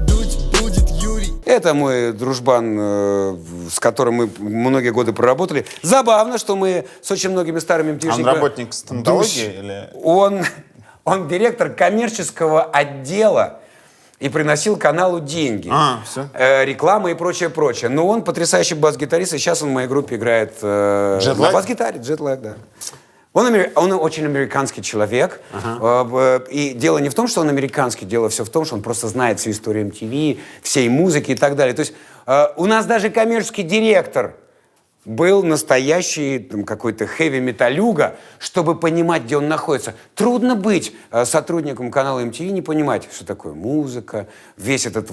будет Юрий. Это мой дружбан, с которым мы многие годы проработали. Забавно, что мы с очень многими старыми МТВшниками... Он работник стоматологии? Или... Он директор коммерческого отдела и приносил каналу деньги. Реклама и прочее. Но он потрясающий бас-гитарист, и сейчас он в моей группе играет на бас-гитаре. Джетлэг, да. Он очень американский человек. И дело не в том, что он американский, дело все в том, что он просто знает всю историю MTV, всей музыки и так далее. То есть у нас даже коммерческий директор был настоящий какой-то хэви-металюга, чтобы понимать, где он находится. Трудно быть сотрудником канала MTV, не понимать, что такое музыка, весь этот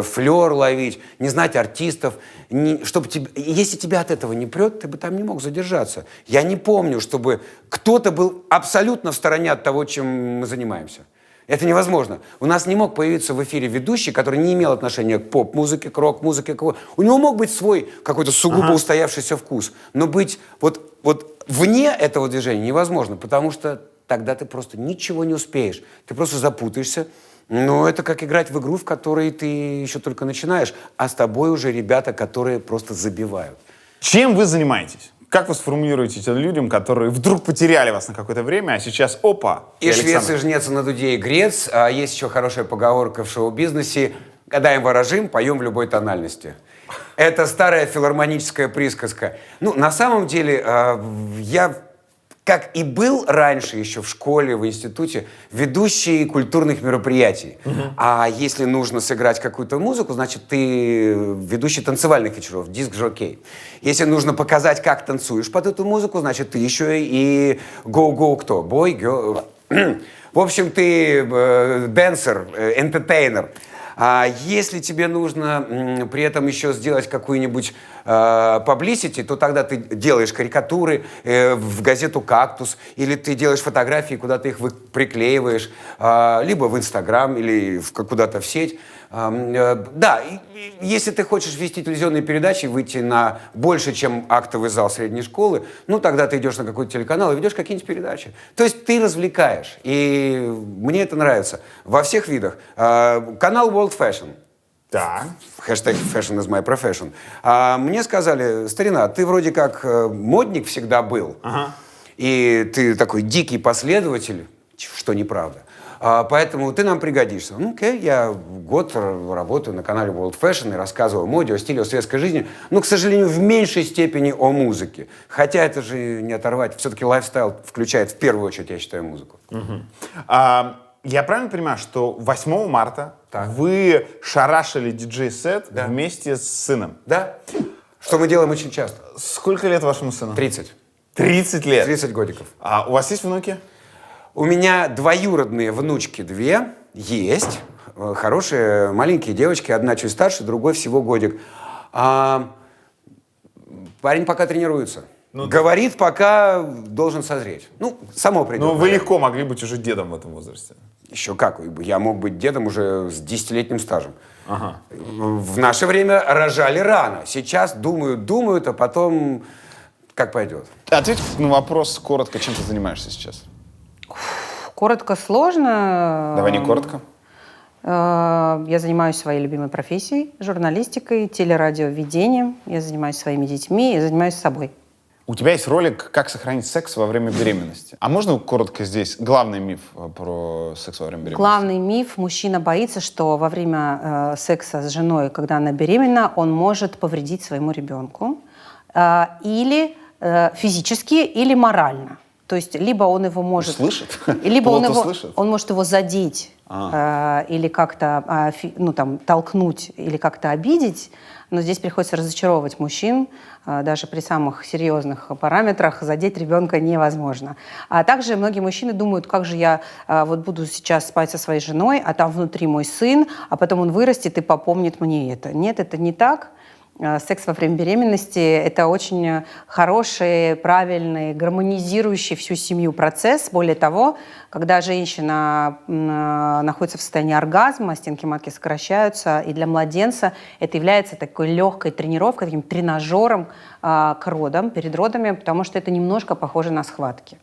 флер ловить, не знать артистов. Если тебя от этого не прет, ты бы там не мог задержаться. Я не помню, чтобы кто-то был абсолютно в стороне от того, чем мы занимаемся. Это невозможно. У нас не мог появиться в эфире ведущий, который не имел отношения к поп-музыке, к рок-музыке. У него мог быть свой какой-то сугубо устоявшийся вкус. Но быть вот вне этого движения невозможно, потому что тогда ты просто ничего не успеешь. Ты просто запутаешься. Но это как играть в игру, в которой ты еще только начинаешь, а с тобой уже ребята, которые просто забивают. Чем вы занимаетесь? Как вы сформулируете это людям, которые вдруг потеряли вас на какое-то время, а сейчас опа? И Швеция жнется на дуде и грец. А есть еще хорошая поговорка в шоу-бизнесе: гадаем, ворожим, поем в любой тональности. Это старая филармоническая присказка. На самом деле, я как и был раньше еще в школе, в институте, ведущий культурных мероприятий. А если нужно сыграть какую-то музыку, значит, ты ведущий танцевальных вечеров, диск-жокей. Если нужно показать, как танцуешь под эту музыку, значит, ты еще и go-go кто? Бой, girl. В общем, ты дэнсер, энтетейнер. А если тебе нужно при этом еще сделать какую-нибудь publicity, то тогда ты делаешь карикатуры в газету «Кактус», или ты делаешь фотографии, куда ты их приклеиваешь, либо в Инстаграм, или куда-то в сеть. Да, если ты хочешь вести телевизионные передачи, выйти на больше, чем актовый зал средней школы, ну, тогда ты идешь на какой-то телеканал и ведешь какие-нибудь передачи. То есть ты развлекаешь, и мне это нравится. Во всех видах. Канал World Fashion. Да. Хэштег fashion is my profession. Мне сказали: старина, ты вроде как модник всегда был, и ты такой дикий последователь, что неправда. Поэтому ты нам пригодишься. Ну, окей, я год работаю на канале World Fashion и рассказываю о моде, о стиле, о светской жизни. Но, к сожалению, в меньшей степени о музыке. Хотя это же не оторвать. Все-таки лайфстайл включает в первую очередь, я считаю, музыку. Я правильно понимаю, что 8 марта вы шарашили диджей-сет вместе с сыном? Да. Что мы делаем очень часто. Сколько лет вашему сыну? 30. 30 лет? 30 годиков. А у вас есть внуки? У меня двоюродные внучки 2 есть. Хорошие маленькие девочки. Одна чуть старше, другой всего годик. Парень пока тренируется. Говорит, пока должен созреть. Ну, само придет. Ну, вы легко могли быть уже дедом в этом возрасте. Еще как. Я мог быть дедом уже с 10-летним стажем. В наше время рожали рано. Сейчас думают, а потом как пойдет. Ответь на вопрос коротко, чем ты занимаешься сейчас? Коротко, сложно. Давай не коротко. Я занимаюсь своей любимой профессией, журналистикой, телерадиоведением. Я занимаюсь своими детьми, я занимаюсь собой. У тебя есть ролик «Как сохранить секс во время беременности». А можно коротко здесь главный миф про секс во время беременности? Главный миф: мужчина боится, что во время секса с женой, когда она беременна, он может повредить своему ребенку. Или физически, или морально. То есть либо он его может... Слышит? Либо он может его задеть, или как-то толкнуть, или как-то обидеть. Но здесь приходится разочаровывать мужчин. Даже при самых серьезных параметрах задеть ребенка невозможно. А также многие мужчины думают: как же я буду сейчас спать со своей женой, а там внутри мой сын, а потом он вырастет и попомнит мне это. Нет, это не так. Секс во время беременности – это очень хороший, правильный, гармонизирующий всю семью процесс. Более того, когда женщина находится в состоянии оргазма, стенки матки сокращаются, и для младенца это является такой легкой тренировкой, таким тренажером к родам, перед родами, потому что это немножко похоже на схватки.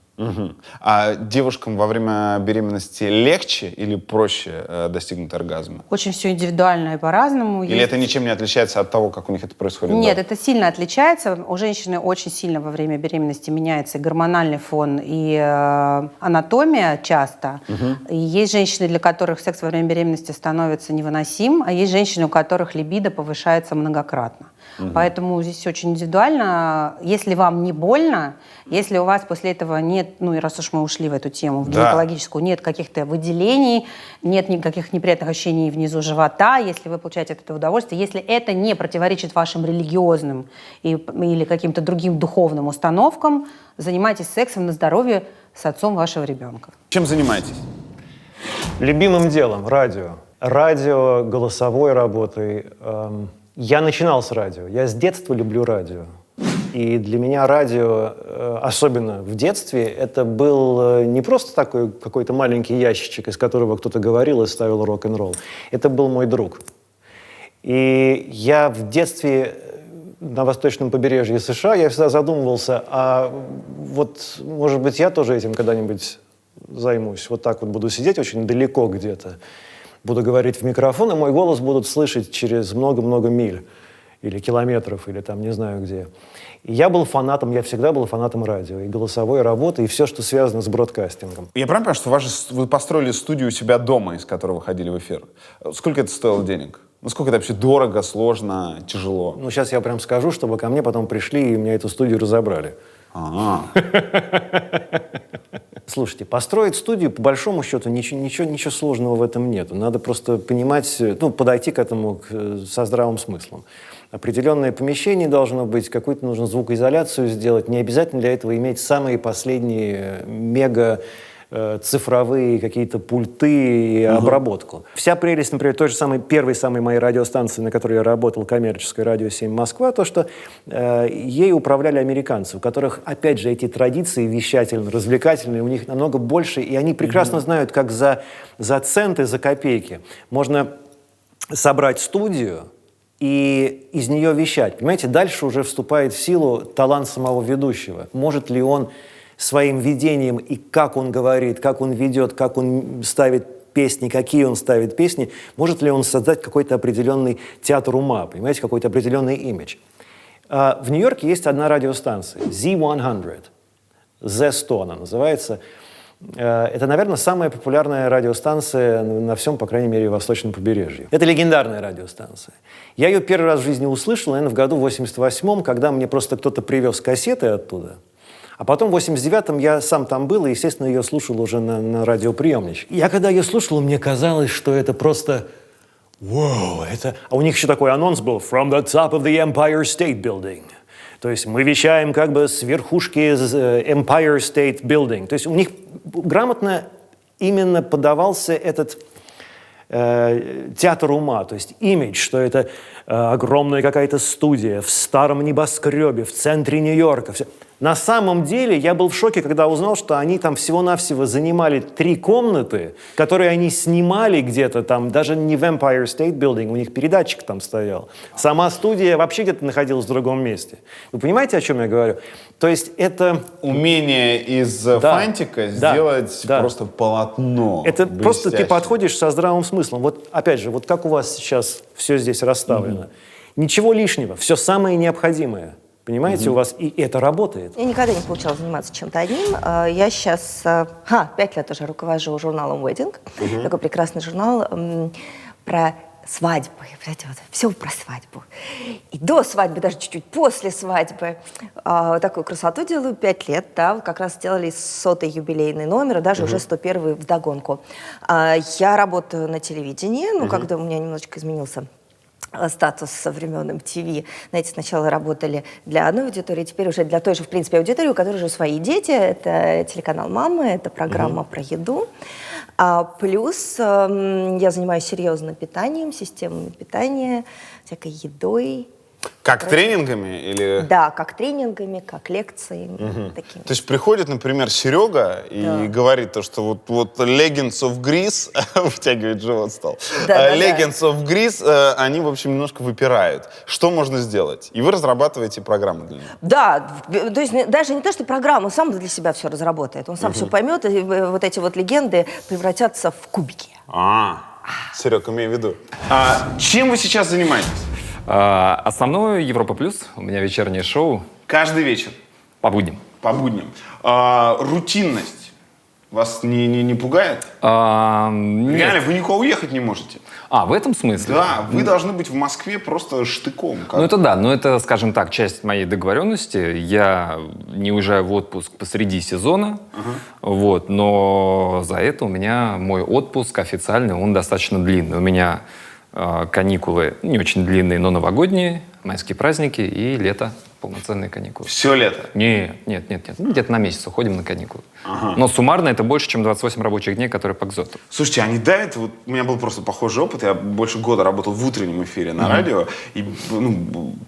А девушкам во время беременности легче или проще достигнуть оргазма? Очень все индивидуально и по-разному. Или это ничем не отличается от того, как у них это происходит? Нет, это сильно отличается. У женщины очень сильно во время беременности меняется и гормональный фон, и анатомия часто. И есть женщины, для которых секс во время беременности становится невыносим, а есть женщины, у которых либидо повышается многократно. Поэтому здесь очень индивидуально. Если вам не больно, если у вас после этого нет, ну и раз уж мы ушли в эту тему, в гинекологическую, нет каких-то выделений, нет никаких неприятных ощущений внизу живота, если вы получаете от этого удовольствие, если это не противоречит вашим религиозным или каким-то другим духовным установкам, занимайтесь сексом на здоровье с отцом вашего ребенка. Чем занимаетесь? Любимым делом — радио. Радио, голосовой работой. Я начинал с радио. Я с детства люблю радио. И для меня радио, особенно в детстве, это был не просто такой какой-то маленький ящичек, из которого кто-то говорил и ставил рок-н-ролл. Это был мой друг. И я в детстве на восточном побережье США, я всегда задумывался, а вот, может быть, я тоже этим когда-нибудь займусь. Вот так вот буду сидеть очень далеко где-то, буду говорить в микрофон, и мой голос будут слышать через много-много миль или километров, или там не знаю где. И я был фанатом, я всегда был фанатом радио, и голосовой работы, и все, что связано с бродкастингом. Я правильно понимаю, что вы построили студию у себя дома, из которой вы ходили в эфир? Сколько это стоило денег? Насколько это вообще дорого, сложно, тяжело? Ну, сейчас я прям скажу, чтобы ко мне потом пришли и меня эту студию разобрали. Слушайте, построить студию, по большому счету, ничего сложного в этом нету. Надо просто понимать, подойти к этому со здравым смыслом. Определенное помещение должно быть, какую-то нужно звукоизоляцию сделать. Не обязательно для этого иметь самые последние цифровые какие-то пульты и обработку. Вся прелесть, например, той же первой самой моей радиостанции, на которой я работал, коммерческое радио 7 Москва, то, что ей управляли американцы, у которых, опять же, эти традиции вещательно-развлекательные, у них намного больше, и они прекрасно знают, как за центы, за копейки можно собрать студию и из нее вещать. Понимаете, дальше уже вступает в силу талант самого ведущего. Может ли он своим видением и как он говорит, как он ведет, как он ставит песни, какие он ставит песни, может ли он создать какой-то определенный театр ума, понимаете, какой-то определенный имидж. В Нью-Йорке есть одна радиостанция, Z100, Z100 она называется. Это, наверное, самая популярная радиостанция на всем, по крайней мере, восточном побережье. Это легендарная радиостанция. Я ее первый раз в жизни услышал, наверное, в году 88-м, когда мне просто кто-то привез кассеты оттуда. А потом в 89-м я сам там был и, естественно, ее слушал уже на радиоприемничке. Я когда ее слушал, мне казалось, что это просто... Вау, это... А у них еще такой анонс был «From the top of the Empire State Building». То есть мы вещаем как бы с верхушки Empire State Building. То есть у них грамотно именно подавался этот театр ума, то есть имидж, что это огромная какая-то студия в старом небоскребе в центре Нью-Йорка. На самом деле я был в шоке, когда узнал, что они там всего-навсего занимали 3 комнаты, которые они снимали где-то там, даже не в Empire State Building, у них передатчик там стоял. Сама студия вообще где-то находилась в другом месте. Вы понимаете, о чем я говорю? То есть это... Умение из фантика сделать просто полотно. Это просто ты подходишь со здравым смыслом. Вот опять же, вот как у вас сейчас все здесь расставлено. Ничего лишнего, все самое необходимое. Понимаете, у вас и это работает. Я никогда не получалось заниматься чем-то одним. Я сейчас 5 лет уже руковожу журналом Wedding. Такой прекрасный журнал про свадьбы. Все про свадьбу. И до свадьбы, даже чуть-чуть после свадьбы. Такую красоту делаю 5 лет. Да, как раз сделали 100-й юбилейный номер, даже уже 101-й вдогонку. Я работаю на телевидении, когда у меня немножечко изменился статус со времен MTV. Знаете, сначала работали для одной аудитории, теперь уже для той же, в принципе, аудитории, у которой уже свои дети. Это телеканал «Мама», это программа про еду. Плюс я занимаюсь серьезно питанием, системами питания, всякой едой. Как тренингами? Или... Да, как тренингами, как лекциями. Такими. То есть приходит, например, Серега и говорит то, что вот leggings of grease, втягивает живот стал, leggings of grease, они, в общем, немножко выпирают. Что можно сделать? И вы разрабатываете программу для него. Да, то есть даже не то, что программу, он сам для себя все разработает, он сам все поймет, и вот эти вот легенды превратятся в кубики. Серег, имей в виду. Чем вы сейчас занимаетесь? Основное Европа Плюс. У меня вечернее шоу. Каждый вечер? По будням. По будням. Рутинность вас не пугает? Реально, вы никуда уехать не можете. В этом смысле? Да, вы должны быть в Москве просто штыком. Ну это да, но это, скажем так, часть моей договоренности. Я не уезжаю в отпуск посреди сезона, но за это у меня мой отпуск официальный, он достаточно длинный. У меня каникулы не очень длинные, но новогодние, майские праздники и лето, полноценные каникулы. Все лето? Нет. Где-то на месяц уходим на каникулы. Но суммарно это больше, чем 28 рабочих дней, которые по КЗОТу. Слушайте, они давят, вот у меня был просто похожий опыт, я больше года работал в утреннем эфире на радио, и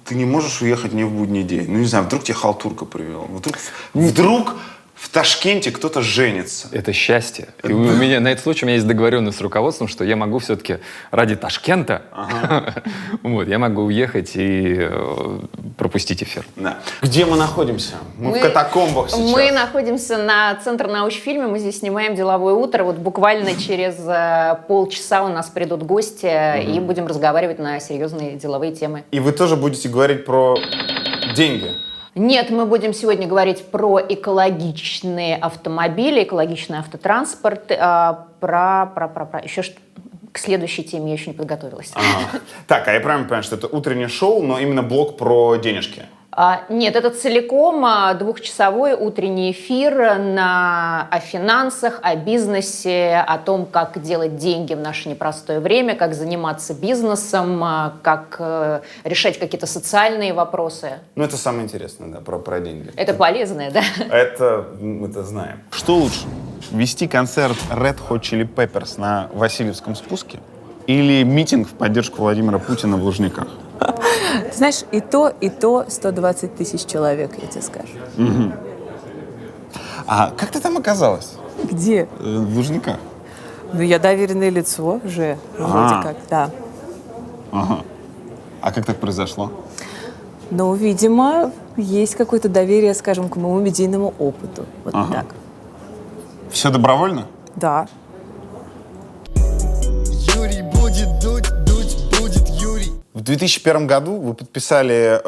ты не можешь уехать не в будний день. Не знаю, вдруг тебе халтурка привела, вдруг в Ташкенте кто-то женится. Это счастье. И у меня на этот случай у меня есть договоренность с руководством, что я могу все-таки ради Ташкента, я могу уехать и пропустить эфир. Да. Где мы находимся? Мы в катакомбах сейчас. Мы находимся на Центр научфильма, мы здесь снимаем «Деловое утро». Вот буквально через полчаса у нас придут гости и будем разговаривать на серьезные деловые темы. И вы тоже будете говорить про деньги? Нет, мы будем сегодня говорить про экологичные автомобили, экологичный автотранспорт, еще что к следующей теме я еще не подготовилась. Так, а я правильно понимаю, что это утреннее шоу, но именно блок про денежки? Нет, это целиком двухчасовой утренний эфир о финансах, о бизнесе, о том, как делать деньги в наше непростое время, как заниматься бизнесом, как решать какие-то социальные вопросы. Ну, это самое интересное, да, про деньги. Это полезное, да? Это мы это знаем. Что лучше, вести концерт Red Hot Chili Peppers на Васильевском спуске или митинг в поддержку Владимира Путина в Лужниках? Ты знаешь, и то 120 тысяч человек, я тебе скажу. Угу. А как ты там оказалась? Где? В Лужниках. Ну, я доверенное лицо уже, вроде как, да. Ага. А как так произошло? Ну, видимо, есть какое-то доверие, скажем, к моему медийному опыту. Вот так. Все добровольно? Да. Юрий будет дуть, дуть будет Юрий. В 2001 году вы подписали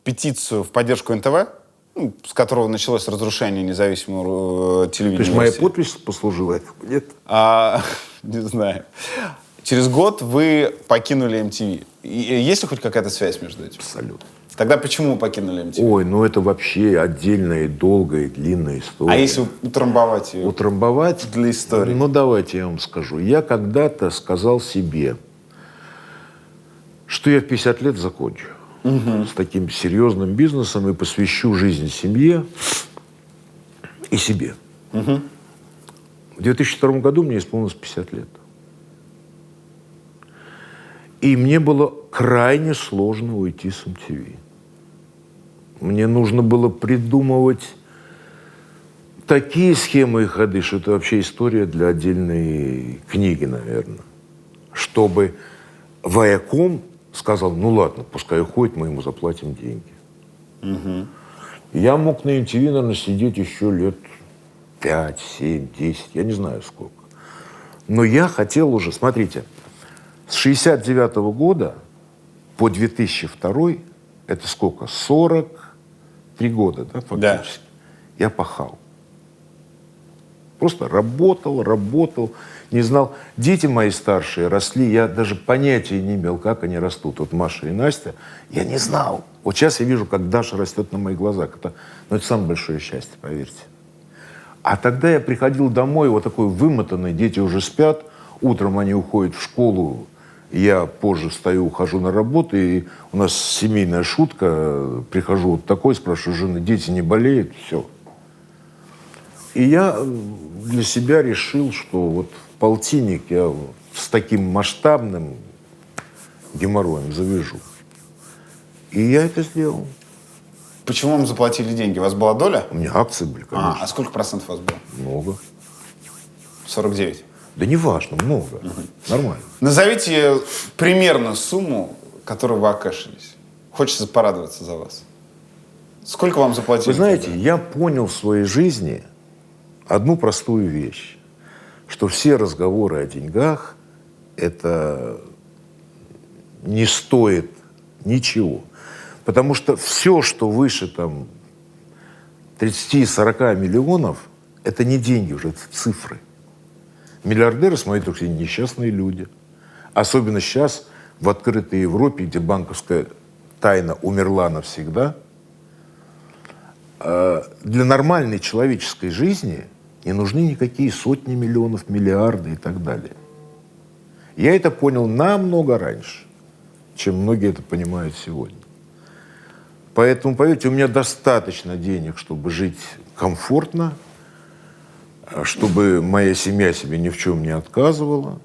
петицию в поддержку НТВ, ну, с которого началось разрушение независимого телевидения. То есть моя подпись послужила этому? Нет? Не знаю. Через год вы покинули MTV. Есть ли хоть какая-то связь между этим? Абсолютно. Тогда почему вы покинули MTV? Ой, ну это вообще отдельная, долгая, длинная история. А если утрамбовать ее? Утрамбовать? Для истории. Ну, давайте я вам скажу. Я когда-то сказал себе, что я в 50 лет закончу с таким серьезным бизнесом и посвящу жизнь семье и себе. В 2002 году мне исполнилось 50 лет. И мне было крайне сложно уйти с MTV. Мне нужно было придумывать такие схемы и ходы, что это вообще история для отдельной книги, наверное. Чтобы Viacom сказал, ну ладно, пускай уходит, мы ему заплатим деньги. Я мог на MTV, наверное, сидеть еще лет 5, 7, 10, я не знаю сколько. Но я хотел уже, смотрите, с 1969 года по 2002, это сколько? 43 года, да, фактически? Да. Я пахал. Просто работал, не знал. Дети мои старшие росли, я даже понятия не имел, как они растут. Вот Маша и Настя, я не знал. Вот сейчас я вижу, как Даша растет на моих глазах. Это самое большое счастье, поверьте. А тогда я приходил домой, вот такой вымотанный, дети уже спят, утром они уходят в школу, я позже встаю, ухожу на работу, и у нас семейная шутка, прихожу вот такой, спрашиваю жены, дети не болеют, все. И я для себя решил, что вот в полтинник я с таким масштабным геморроем завяжу. И я это сделал. Почему вам заплатили деньги? У вас была доля? У меня акции были, конечно. А сколько процентов у вас было? Много. 49? Да не важно, много. Нормально. Назовите примерно сумму, которую вы окэшились. Хочется порадоваться за вас. Сколько вам заплатили? Вы знаете, я понял в своей жизни одну простую вещь, что все разговоры о деньгах это не стоит ничего. Потому что все, что выше там 30-40 миллионов, это не деньги уже, это цифры. Миллиардеры, с моей точки зрения, несчастные люди. Особенно сейчас, в открытой Европе, где банковская тайна умерла навсегда, для нормальной человеческой жизни не нужны никакие сотни миллионов, миллиарды и так далее. Я это понял намного раньше, чем многие это понимают сегодня. Поэтому, поверьте, у меня достаточно денег, чтобы жить комфортно, чтобы моя семья себе ни в чем не отказывала,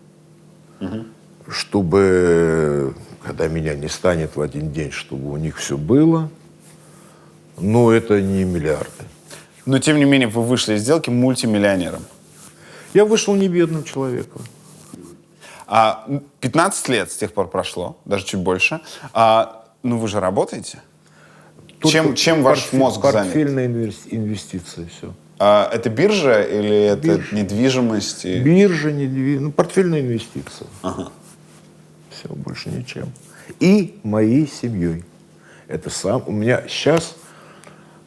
чтобы, когда меня не станет в один день, чтобы у них все было. Но это не миллиарды. Но, тем не менее, вы вышли из сделки мультимиллионером. Я вышел не бедным человеком. 15 лет с тех пор прошло, даже чуть больше. Ну, вы же работаете? Чем ваш мозг занят? Портфельные инвестиции, все. Это биржа или это недвижимость? Биржа, недвижимость, ну, портфельные инвестиции. Ага. Все, больше ничем. И моей семьей. Это у меня сейчас,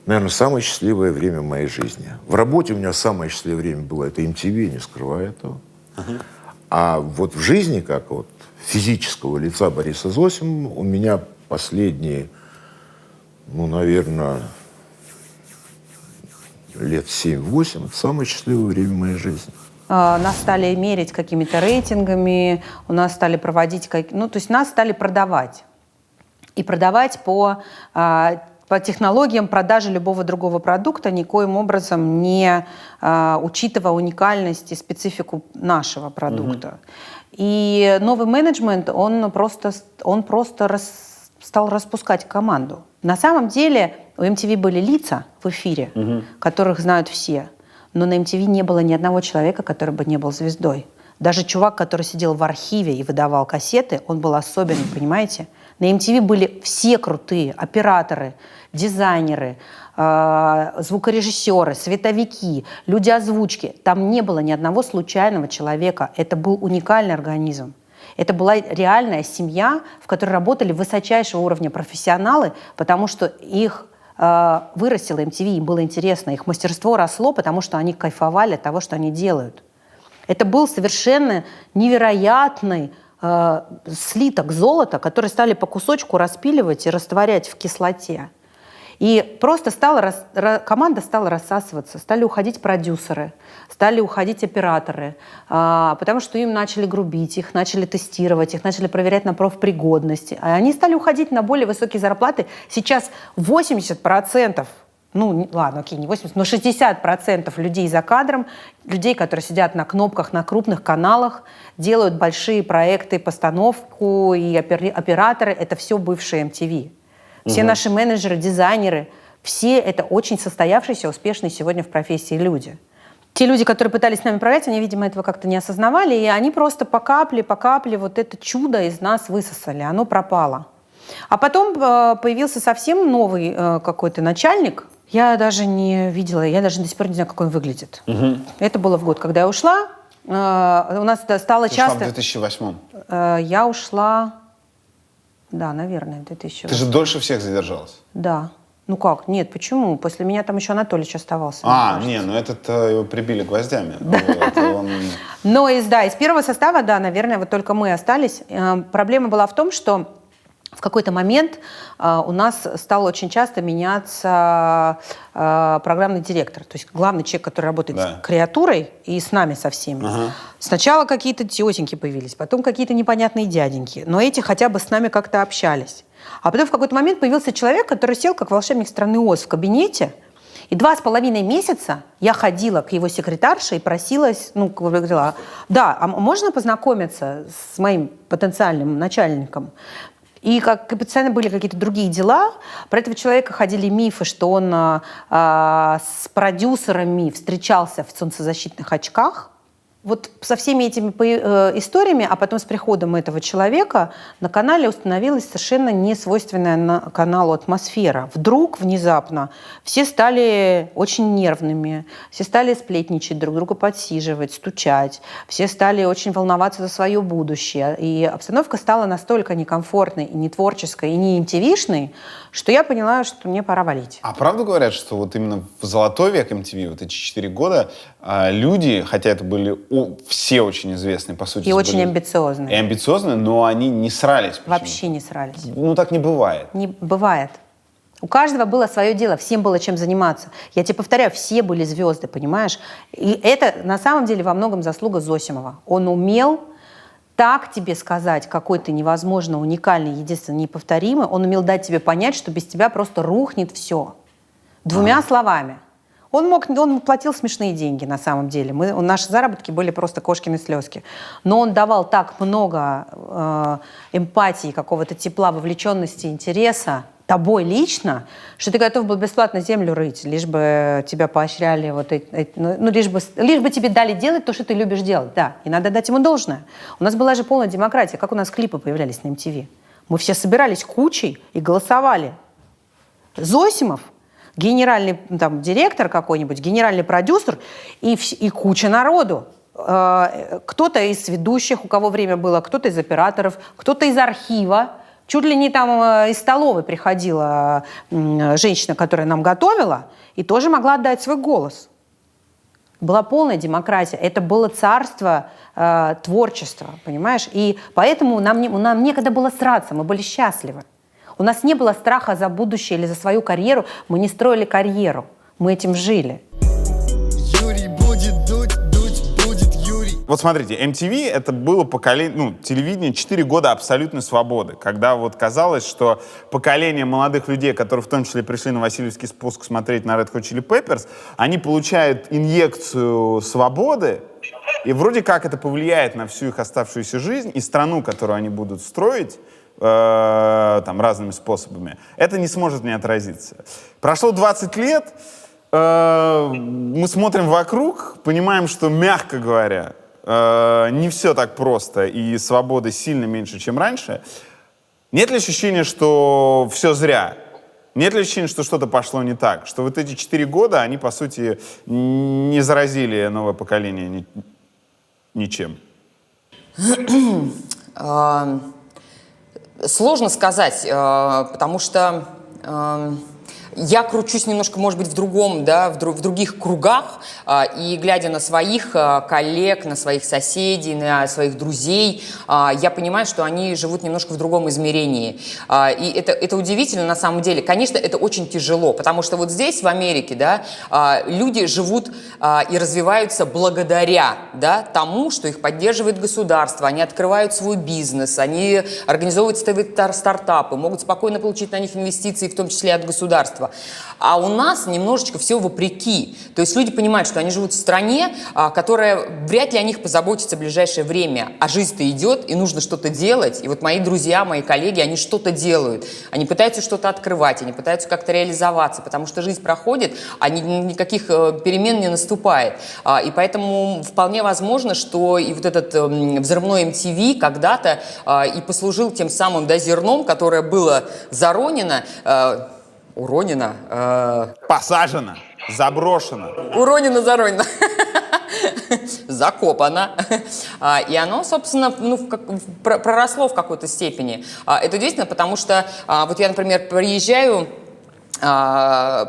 наверное, самое счастливое время в моей жизни. В работе у меня самое счастливое время было, это MTV, не скрываю этого. Ага. А вот в жизни, как вот физического лица Бориса Зосимова, у меня последние Ну, наверное, лет 7-8. Это самое счастливое время моей жизни. Нас стали мерить какими-то рейтингами, у нас стали проводить, ну, то есть нас стали продавать. И продавать по технологиям продажи любого другого продукта, никоим образом не учитывая уникальность и специфику нашего продукта. И новый менеджмент, он просто стал распускать команду. На самом деле у MTV были лица в эфире, которых знают все. Но на MTV не было ни одного человека, который бы не был звездой. Даже чувак, который сидел в архиве и выдавал кассеты, он был особенный, понимаете? На MTV были все крутые операторы, дизайнеры, звукорежиссеры, световики, люди озвучки. Там не было ни одного случайного человека. Это был уникальный организм. Это была реальная семья, в которой работали высочайшего уровня профессионалы, потому что их вырастила MTV, им было интересно, их мастерство росло, потому что они кайфовали от того, что они делают. Это был совершенно невероятный слиток золота, который стали по кусочку распиливать и растворять в кислоте. И просто команда стала рассасываться, стали уходить продюсеры, стали уходить операторы, потому что им начали грубить, их начали тестировать, их начали проверять на профпригодность. А они стали уходить на более высокие зарплаты. Сейчас 80%, ну ладно, окей, не 80%, но 60% людей за кадром, людей, которые сидят на кнопках на крупных каналах, делают большие проекты, постановку и операторы, это все бывшие MTV. Все наши менеджеры, дизайнеры, все это очень состоявшиеся, успешные сегодня в профессии люди. Те люди, которые пытались с нами управлять, они, видимо, этого как-то не осознавали, и они просто по капле вот это чудо из нас высосали, оно пропало. А потом появился совсем новый какой-то начальник. Я даже не видела, я даже до сих пор не знаю, как он выглядит. Это было в год, когда я ушла. У нас стало часто... Ты ушла в 2008-м? Я ушла... Да, наверное, в 2008. Ты же дольше всех задержалась. Да. Ну как? Нет, почему? После меня там еще Анатолич оставался. Не, ну этот его прибили гвоздями. Но из первого состава, да, наверное, вот только мы остались. Проблема была в том, что в какой-то момент у нас стал очень часто меняться программный директор, то есть главный человек, который работает с креатурой и с нами со всеми. Сначала какие-то тетеньки появились, потом какие-то непонятные дяденьки, но эти хотя бы с нами как-то общались. А потом в какой-то момент появился человек, который сел как волшебник страны Оз в кабинете, и 2,5 месяца я ходила к его секретарше и просилась, говорила, да, а можно познакомиться с моим потенциальным начальником? И постоянно были какие-то другие дела. Про этого человека ходили мифы, что он с продюсерами встречался в солнцезащитных очках. Вот со всеми этими историями, а потом с приходом этого человека на канале установилась совершенно несвойственная каналу атмосфера. Вдруг, внезапно, все стали очень нервными, все стали сплетничать, друг друга подсиживать, стучать, все стали очень волноваться за свое будущее. И обстановка стала настолько некомфортной, и не творческой, и не MTV-шной, что я поняла, что мне пора валить. А правда говорят, что вот именно в золотой век MTV, вот эти 4 года, люди, хотя это были все очень известные, по сути. И очень амбициозные. И амбициозные, но они не срались. Почему? Вообще не срались. Ну, так не бывает. Не бывает. У каждого было свое дело, всем было чем заниматься. Я тебе повторяю, все были звезды, понимаешь? И это на самом деле во многом заслуга Зосимова. Он умел так тебе сказать, какой ты невозможно уникальный, единственный, неповторимый. Он умел дать тебе понять, что без тебя просто рухнет все. 2 словами. Он платил смешные деньги, на самом деле. Наши заработки были просто кошкины слезки. Но он давал так много эмпатии, какого-то тепла, вовлеченности, интереса тобой лично, что ты готов был бесплатно землю рыть, лишь бы тебя поощряли, лишь бы тебе дали делать то, что ты любишь делать. Да, и надо дать ему должное. У нас была же полная демократия. Как у нас клипы появлялись на MTV? Мы все собирались кучей и голосовали. Зосимов, генеральный директор какой-нибудь, генеральный продюсер и куча народу. Кто-то из ведущих, у кого время было, кто-то из операторов, кто-то из архива. Чуть ли не из столовой приходила женщина, которая нам готовила, и тоже могла отдать свой голос. Была полная демократия. Это было царство творчества, понимаешь? И поэтому нам некогда было сраться, мы были счастливы. У нас не было страха за будущее или за свою карьеру. Мы не строили карьеру. Мы этим жили. Юрий будет дуть, дуть будет Юрий. Вот смотрите, MTV — это было поколение, телевидение 4 года абсолютной свободы, когда вот казалось, что поколение молодых людей, которые в том числе пришли на Васильевский спуск смотреть на Red Hot Chili Peppers, они получают инъекцию свободы, и вроде как это повлияет на всю их оставшуюся жизнь и страну, которую они будут строить, там, разными способами, это не сможет не отразиться. Прошло 20 лет, мы смотрим вокруг, понимаем, что, мягко говоря, не все так просто, и свободы сильно меньше, чем раньше. Нет ли ощущения, что все зря? Нет ли ощущения, что что-то пошло не так? Что вот эти 4 года, они, по сути, не заразили новое поколение ничем? Сложно сказать, потому что я кручусь немножко, может быть, в другом, да, в других кругах, и глядя на своих коллег, на своих соседей, на своих друзей, я понимаю, что они живут немножко в другом измерении. И это удивительно на самом деле. Конечно, это очень тяжело, потому что вот здесь, в Америке, да, люди живут и развиваются благодаря, да, тому, что их поддерживает государство. Они открывают свой бизнес, они организовывают стартапы, могут спокойно получить на них инвестиции, в том числе от государства. А у нас немножечко все вопреки. То есть люди понимают, что они живут в стране, которая вряд ли о них позаботится в ближайшее время. А жизнь-то идет, и нужно что-то делать. И вот мои друзья, мои коллеги, они что-то делают. Они пытаются что-то открывать, они пытаются как-то реализоваться, потому что жизнь проходит, а никаких перемен не наступает. И поэтому вполне возможно, что и вот этот взрывной MTV когда-то и послужил тем самым, да, зерном, которое было заронено, уронено. Посажено, заброшено. Уронено, заронено. Закопано. И оно, собственно, проросло в какой-то степени. Это удивительно, потому что вот я, например, приезжаю к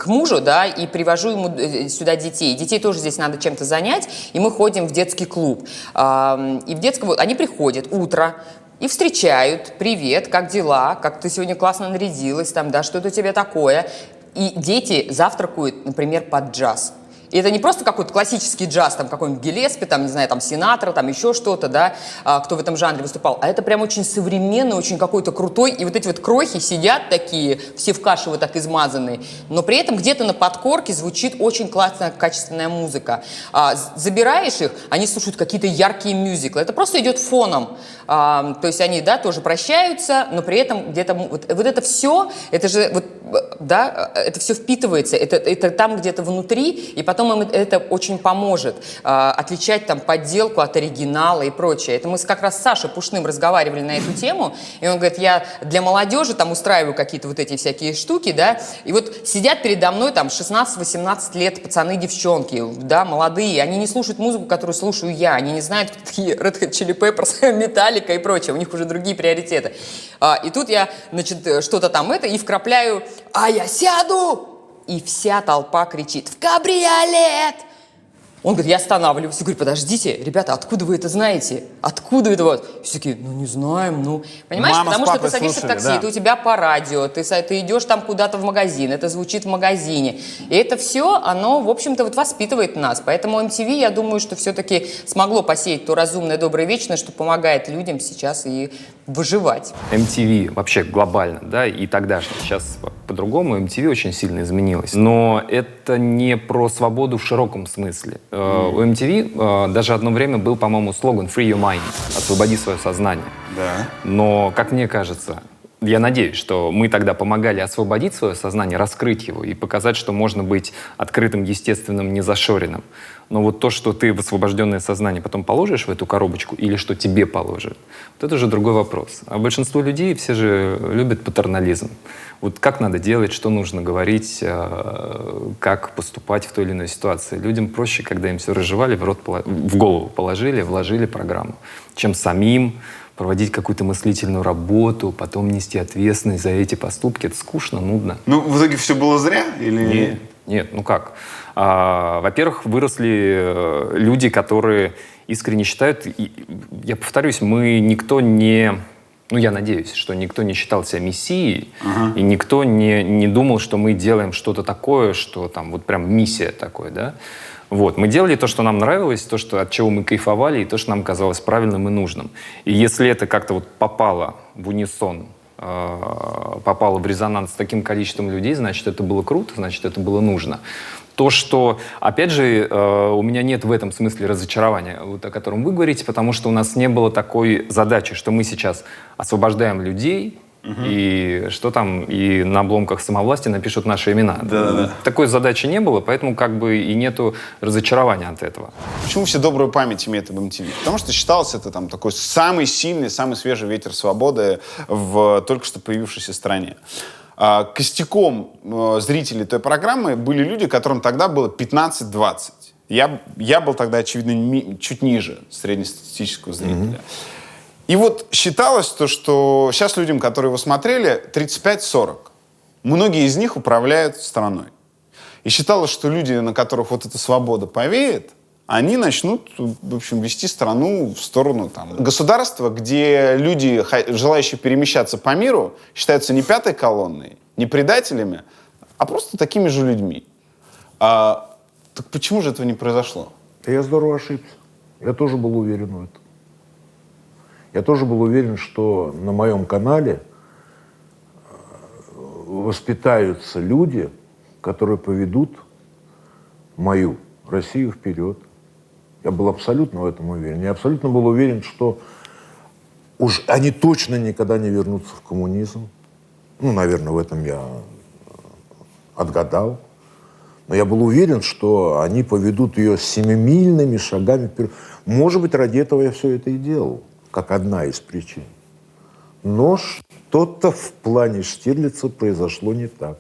мужу, да, и привожу ему сюда детей. Детей тоже здесь надо чем-то занять, и мы ходим в детский клуб. И в детском, вот, они приходят утро, и встречают: привет, как дела, как ты сегодня классно нарядилась, там, да, что это у тебя такое. И дети завтракают, например, под джаз. И это не просто какой-то классический джаз, там, какой-нибудь Гиллеспи, там, не знаю, там, Синатра, там, еще что-то, да, кто в этом жанре выступал. А это прям очень современный, очень какой-то крутой. И вот эти вот крохи сидят такие, все в каше вот так измазанные, но при этом где-то на подкорке звучит очень классная, качественная музыка. Забираешь их, они слушают какие-то яркие мюзиклы. Это просто идет фоном. То есть они, да, тоже прощаются, но при этом где-то вот это все, это же, вот, да, это все впитывается, это там где-то внутри, и потом им это очень поможет отличать там подделку от оригинала и прочее. Это мы как раз с Сашей Пушным разговаривали на эту тему, и он говорит: я для молодежи там устраиваю какие-то вот эти всякие штуки, да, и вот сидят передо мной там 16-18 лет пацаны, девчонки, да, молодые, они не слушают музыку, которую слушаю я, они не знают, кто такие Red Hot Chili Peppers, Metallica и прочее, у них уже другие приоритеты. И тут я, значит, что-то там и вкрапляю: а я сяду! И вся толпа кричит: в кабриолет! Он говорит, я останавливаюсь и говорю: подождите, ребята, откуда вы это знаете? Откуда это у вас? Все такие: ну не знаем, ну. Понимаешь, Мама потому с что ты папой садишься в слушали, такси, да. это у тебя по радио, ты идешь там куда-то в магазин, это звучит в магазине. И это все, оно, в общем-то, вот воспитывает нас. Поэтому MTV, я думаю, что все-таки смогло посеять то разумное, доброе, вечное, что помогает людям сейчас и выживать. MTV вообще глобально, да, и тогдашний, сейчас по-другому, MTV очень сильно изменилось. Но это не про свободу в широком смысле. У MTV даже одно время был, по-моему, слоган «Free your mind» — «Освободи свое сознание». Да. Но, как мне кажется, я надеюсь, что мы тогда помогали освободить свое сознание, раскрыть его и показать, что можно быть открытым, естественным, незашоренным. Но вот то, что ты в освобожденное сознание потом положишь в эту коробочку или что тебе положат, вот это уже другой вопрос. А большинство людей, все же любят патернализм. Вот как надо делать, что нужно говорить, как поступать в той или иной ситуации. Людям проще, когда им все разжевали, в голову положили, вложили программу, чем самим проводить какую-то мыслительную работу, потом нести ответственность за эти поступки. Это скучно, нудно. Ну, в итоге все было зря? Или... Нет, ну как? Во-первых, выросли люди, которые искренне считают, я повторюсь, мы никто не Ну, я надеюсь, что никто не считал себя мессией, и никто не думал, что мы делаем что-то такое, что там вот прям миссия такое, да. Вот. Мы делали то, что нам нравилось, то, что, от чего мы кайфовали, и то, что нам казалось правильным и нужным. И если это как-то вот попало в унисон, попало в резонанс с таким количеством людей, значит, это было круто, значит, это было нужно. То, что, опять же, у меня нет в этом смысле разочарования, вот о котором вы говорите, потому что у нас не было такой задачи, что мы сейчас освобождаем людей, и что там, и на обломках самовластия напишут наши имена. Да-да-да. Такой задачи не было, поэтому как бы и нету разочарования от этого. Почему все добрую память имеют об MTV? Потому что считалось это там такой самый сильный, самый свежий ветер свободы в только что появившейся стране. Костяком зрителей той программы были люди, которым тогда было 15-20. Я был тогда, очевидно, чуть ниже среднестатистического зрителя. И вот считалось то, что сейчас людям, которые его смотрели, 35-40. Многие из них управляют страной. И считалось, что люди, на которых вот эта свобода повеет, они начнут, в общем, вести страну в сторону там, государства, где люди, желающие перемещаться по миру, считаются не пятой колонной, не предателями, а просто такими же людьми. Так почему же этого не произошло? Я здорово ошибся. Я тоже был уверен в этом. Я тоже был уверен, что на моем канале воспитаются люди, которые поведут мою Россию вперед. Я был абсолютно в этом уверен. Я абсолютно был уверен, что уж они точно никогда не вернутся в коммунизм. Ну, наверное, в этом я отгадал. Но я был уверен, что они поведут ее семимильными шагами вперед. Может быть, ради этого я все это и делал, как одна из причин. Но что-то в плане Штирлица произошло не так.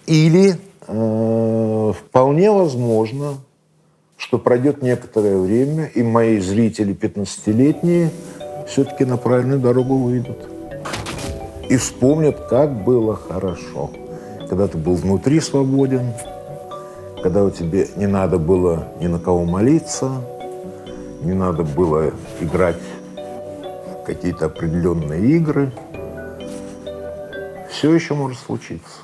Или вполне возможно, что пройдет некоторое время, и мои зрители 15-летние все-таки на правильную дорогу выйдут. И вспомнят, как было хорошо. Когда ты был внутри свободен, когда у тебя не надо было ни на кого молиться, не надо было играть в какие-то определенные игры. Все еще может случиться.